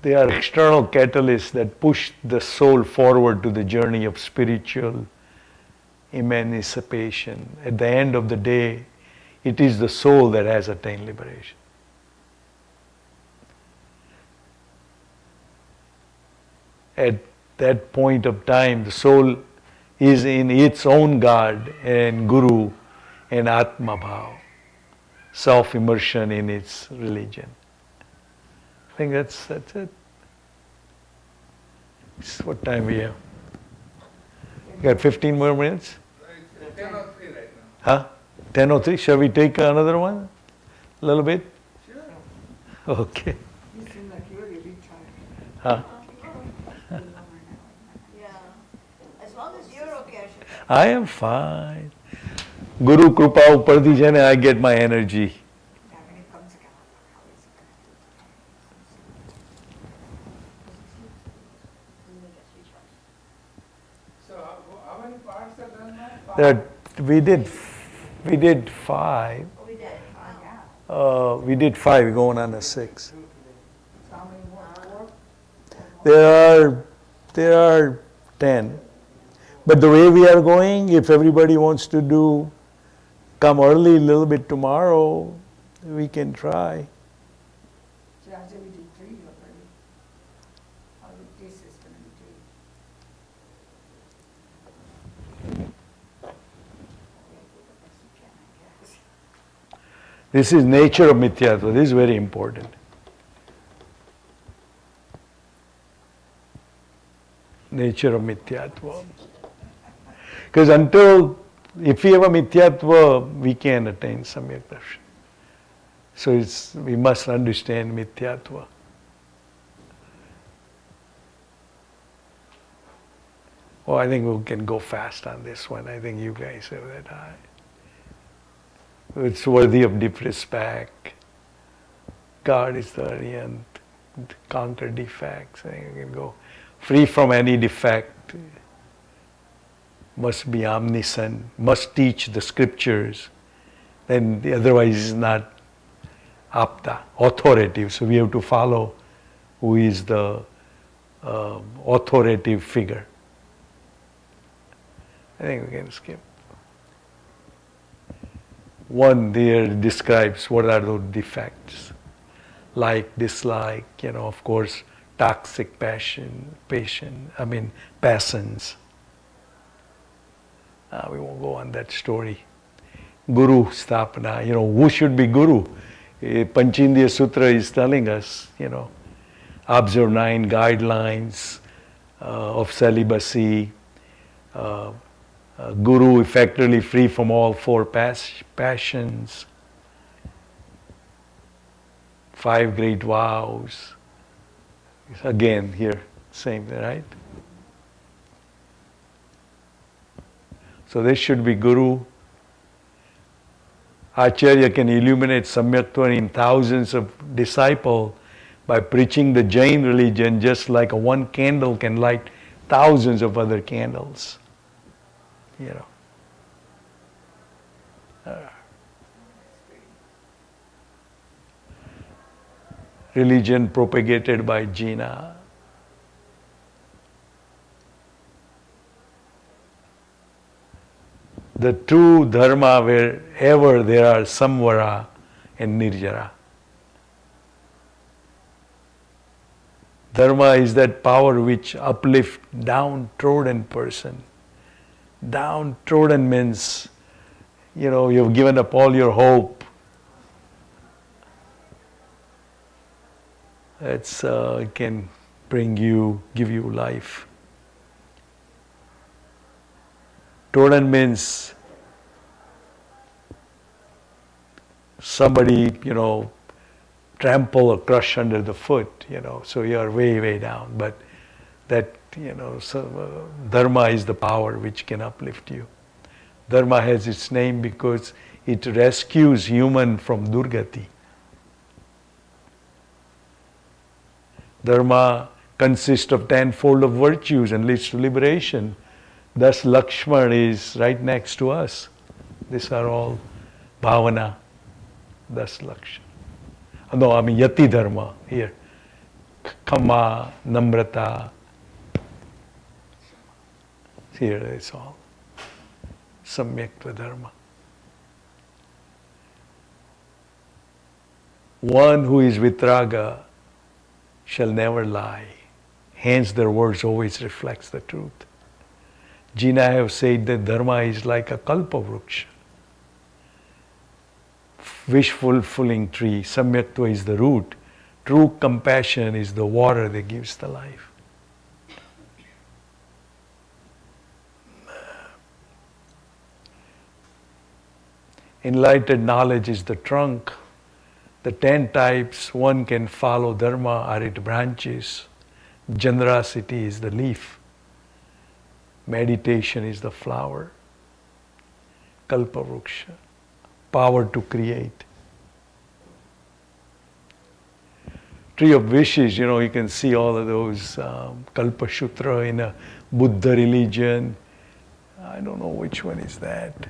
Speaker 5: They are external catalysts that push the soul forward to the journey of spiritual emancipation. At the end of the day, it is the soul that has attained liberation. At that point of time, the soul is in its own God and Guru and Atma Bhav, self-immersion in its religion. I think that's it. What time we have? Got 15 more minutes?
Speaker 2: It's 10:03 right now.
Speaker 5: Huh? 10:03? Shall we take another one? A little bit?
Speaker 2: Sure.
Speaker 5: Okay.
Speaker 6: You seem like you're really recharged.
Speaker 5: Huh?
Speaker 7: Yeah. As long as you're okay,
Speaker 5: I am fine. Guru Krupa Upardi Jane, I get my energy.
Speaker 6: Yeah, when it comes again, how is it
Speaker 2: So how many parts are done now?
Speaker 5: We did 5.
Speaker 7: Oh, we did.
Speaker 6: yeah.
Speaker 5: We did 5, going on to 6.
Speaker 6: So how many more? 4?
Speaker 5: There are 10. But the way we are going, if everybody wants to come early a little bit tomorrow, we can try.
Speaker 6: So I said we did 3 already. How this is going to be 3.
Speaker 5: This is nature of Mithyatva. This is very important. Nature of Mithyatva. Because if we have a Mithyatva, we can attain Samyak Darshan. So we must understand Mithyatva. Oh, I think we can go fast on this one. I think you guys have that high. It's worthy of deep respect. God is the Arihant, conquer defects. I think you can go free from any defect. Must be omniscient, must teach the scriptures. then otherwise it's not apta, authoritative. So we have to follow who is the authoritative figure. I think we can skip. One there describes what are those defects, like, dislike, of course, toxic passions. We won't go on that story. Guru Stapana, who should be Guru? Panchindriya Sutra is telling us, observe 9 guidelines of celibacy, Guru effectively free from all 4 passions, 5 great vows. Again, here, same, right? So this should be Guru. Acharya can illuminate Samyaktva in thousands of disciples by preaching the Jain religion, just like one candle can light thousands of other candles. Religion propagated by Jina. The true dharma wherever there are samvara and nirjara. Dharma is that power which uplifts downtrodden person. Downtrodden means, you've given up all your hope. It can give you life. Trodden means somebody, trample or crush under the foot, so you are way, way down. But that, dharma is the power which can uplift you. Dharma has its name because it rescues human from durgati. Dharma consists of 10-fold of virtues and leads to liberation. Thus Lakshman is right next to us. These are all bhavana. Thus Lakshman. Yati dharma here. Kama, namrata. Here it's all. Samyaktva dharma. One who is vitraga shall never lie. Hence their words always reflects the truth. Jina have said that dharma is like a kalpa vruksha. Wish fulfilling tree. Samyaktva is the root. True compassion is the water that gives the life. Enlightened knowledge is the trunk. The 10 types one can follow dharma are its branches. Generosity is the leaf. Meditation is the flower. Kalpa vruksha. Power to create. Tree of wishes, you can see all of those Kalpa Sutra in a Buddha religion. I don't know which one is that.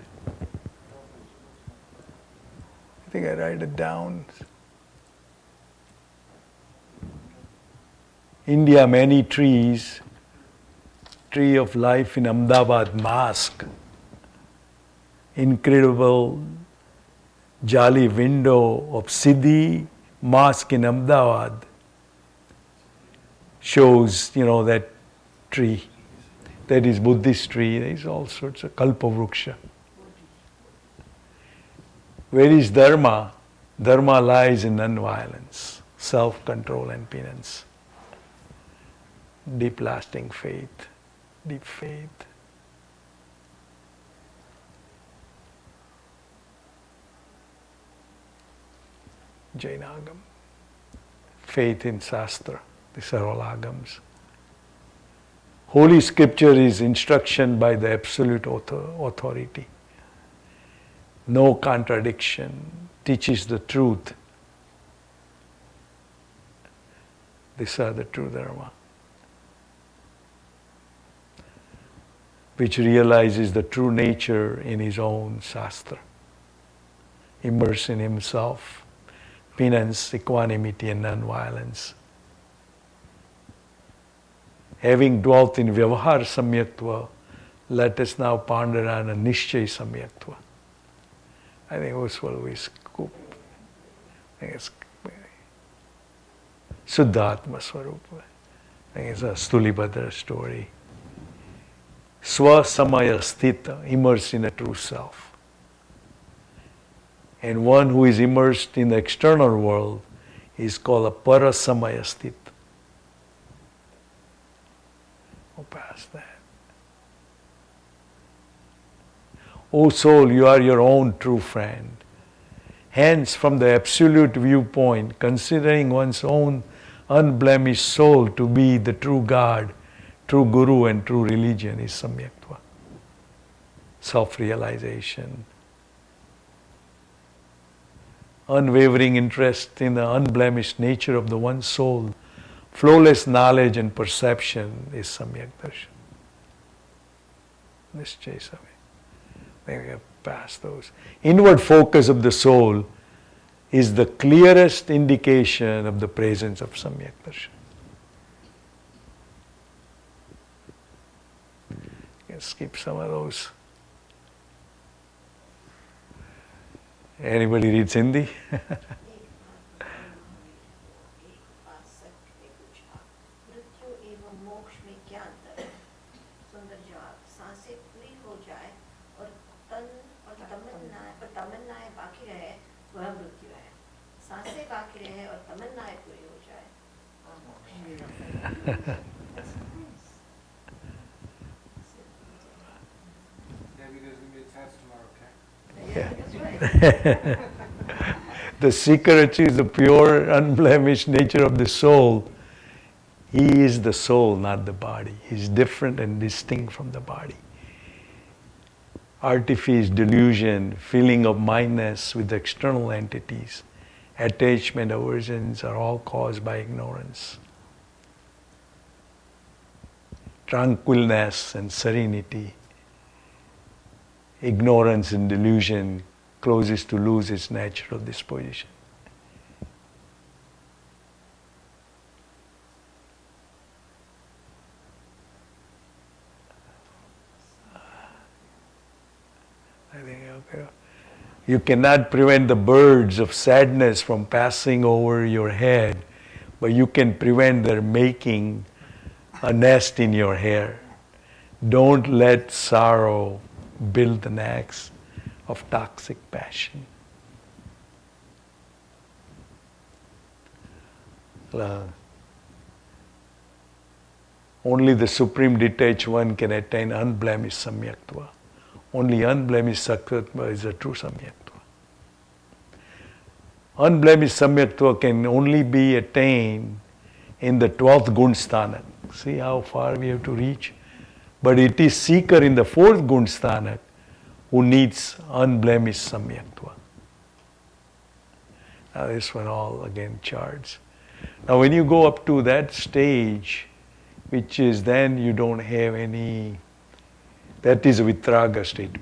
Speaker 5: I think I write it down. India, many trees. Tree of life in Ahmedabad, mosque. Incredible jolly window of Siddhi mosque in Ahmedabad shows, that tree. That is Buddhist tree. There is all sorts of Kalpa Vruksha. Where is Dharma? Dharma lies in non-violence, self-control and penance. Deep lasting faith. Deep faith. Jainagam. Faith in Shastra. These are all agams. Holy Scripture is instruction by the absolute authority. No contradiction. Teaches the truth. These are the true Dharma. Which realizes the true nature in his own Shastra. immersed in himself, penance, equanimity and non-violence. Having dwelt in Vyavahar Samyaktva, let us now ponder on a Nishchay Samyaktva. I think this will be scoop. I think it's Suddhatma Swarupa. I think it's a Stulibhadra story. Swasamaya Sthita, immersed in a true self. And one who is immersed in the external world is called a Parasamaya Sthita. Go past that. O soul, you are your own true friend. Hence, from the absolute viewpoint, considering one's own unblemished soul to be the true God, true Guru and true religion is Samyaktva. Self-realization. Unwavering interest in the unblemished nature of the one soul, flawless knowledge and perception is Samyak Darshan. Nishchay Samyak. Maybe we have passed those. Inward focus of the soul is the clearest indication of the presence of Samyak Darshan. You can skip some of those. Anybody reads Hindi? The secret is the pure, unblemished nature of the soul. He is the soul, not the body. He is different and distinct from the body. Artifice, delusion, feeling of mindness with external entities, attachment, aversions are all caused by ignorance. Tranquilness and serenity, ignorance and delusion causes to lose its natural disposition. I think, okay. You cannot prevent the birds of sadness from passing over your head, but you can prevent their making a nest in your hair. Don't let sorrow build the nest of toxic passion. Only the Supreme Detached One can attain unblemished Samyaktva. Only unblemished Samyaktva is a true Samyaktva. Unblemished Samyaktva can only be attained in the 12th Gunsthanak. See how far we have to reach? But it is seeker in the 4th Gunsthanak who needs unblemished Samyaktva. Now this one all again charts. Now when you go up to that stage, which is then you don't have any, that is a Vitraga state,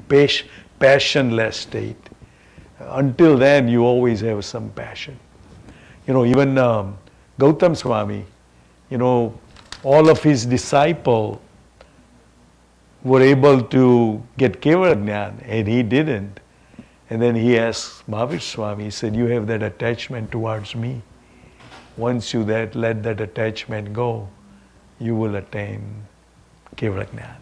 Speaker 5: passionless state. Until then you always have some passion. You know, even Gautam Swami, you know, all of his disciples were able to get Kevala Jnana and he didn't. And then he asked Mahavir Swami, he said, you have that attachment towards me. Once you let that attachment go, you will attain Kevala Jnana.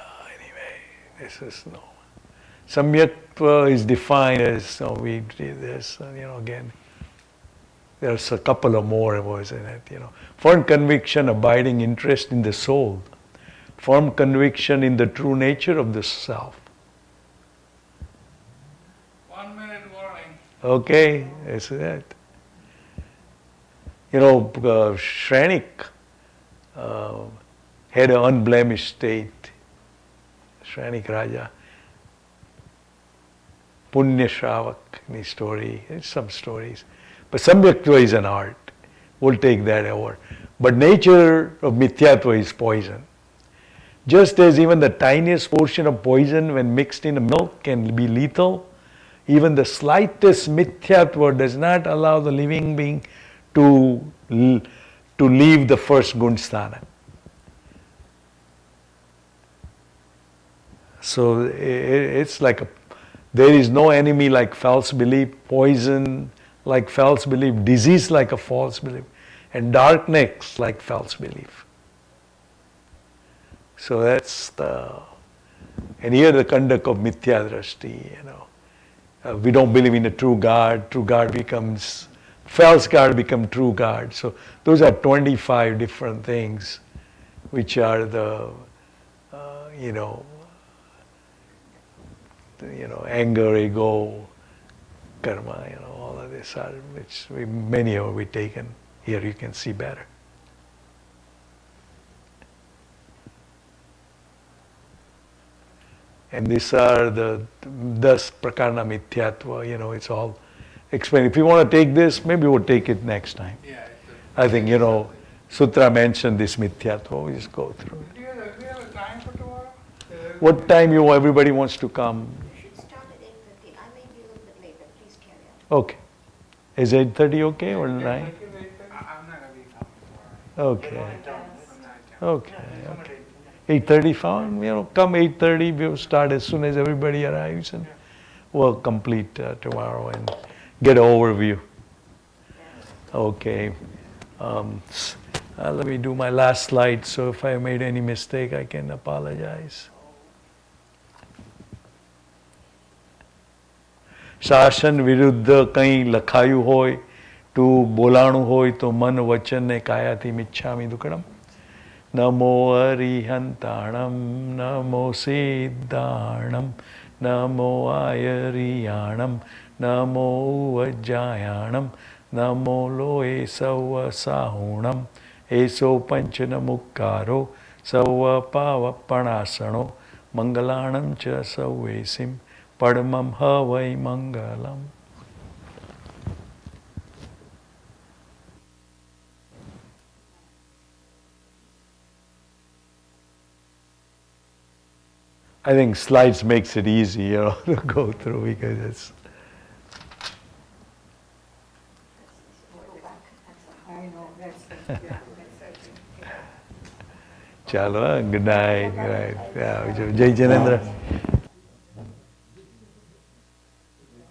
Speaker 5: Anyway, this is no. Samyaktva is defined as, we did this, again, there's a couple of more words in it, Firm conviction, abiding interest in the soul. Firm conviction in the true nature of the self.
Speaker 2: 1 minute warning.
Speaker 5: Okay, that's it. Shrenik had an unblemished state. Shrenik Raja. Punya Shravak in his story, some stories. But Samyaktva is an art. We'll take that over. But nature of Mithyatva is poison. Just as even the tiniest portion of poison when mixed in milk can be lethal, even the slightest mithyatva does not allow the living being to leave the first gunstana. So it's like there is no enemy like false belief, poison like false belief, disease like a false belief, and darkness like false belief. So that's and here the conduct of mithyadrashti, we don't believe in a true God becomes, false God become true God. So those are 25 different things which are the, anger, ego, karma, all of this are, which many have we taken. Here you can see better. And these are the 10 prakarana mithyatva, it's all explained. If you want to take this, maybe we'll take it next time.
Speaker 2: Yeah.
Speaker 5: I think, Sutra mentioned this mithyatva, we just go through it.
Speaker 2: Do you have a time for tomorrow?
Speaker 5: What time everybody wants to come?
Speaker 7: You should start at 8:50. I may be a little bit late, but please carry on.
Speaker 5: Okay. Is 8:30 okay or 9?
Speaker 9: I'm not going to be coming tomorrow.
Speaker 5: Okay.
Speaker 9: I'm
Speaker 5: Okay. 8:30 fine. Come 8:30. We'll start as soon as everybody arrives, and we'll complete tomorrow and get an overview. Okay. Let me do my last slide. So if I made any mistake, I can apologize. શાસન વિરુદ્ધ કંઈ લખાયું હોય તું બોલાણું હોય તો મન વચન ને કાયાથી મિચ્છામિ દુક્કડમ. નમો અરિહંતાણમ નમો સિદ્ધાણમ નમો આયરિયાણમ નમો વજ્જાયાણમ નમો લોએ સૌ સાહુણમ એસો પંચન મુક્કારો સૌ પાવપણાસણો મંગલાણમ ચ સૌવેસિમ Padmam havai mangalam. I think slides makes it easy, to go through because it's.
Speaker 6: I know, that's
Speaker 5: Chalo, good night. Jai Janendra.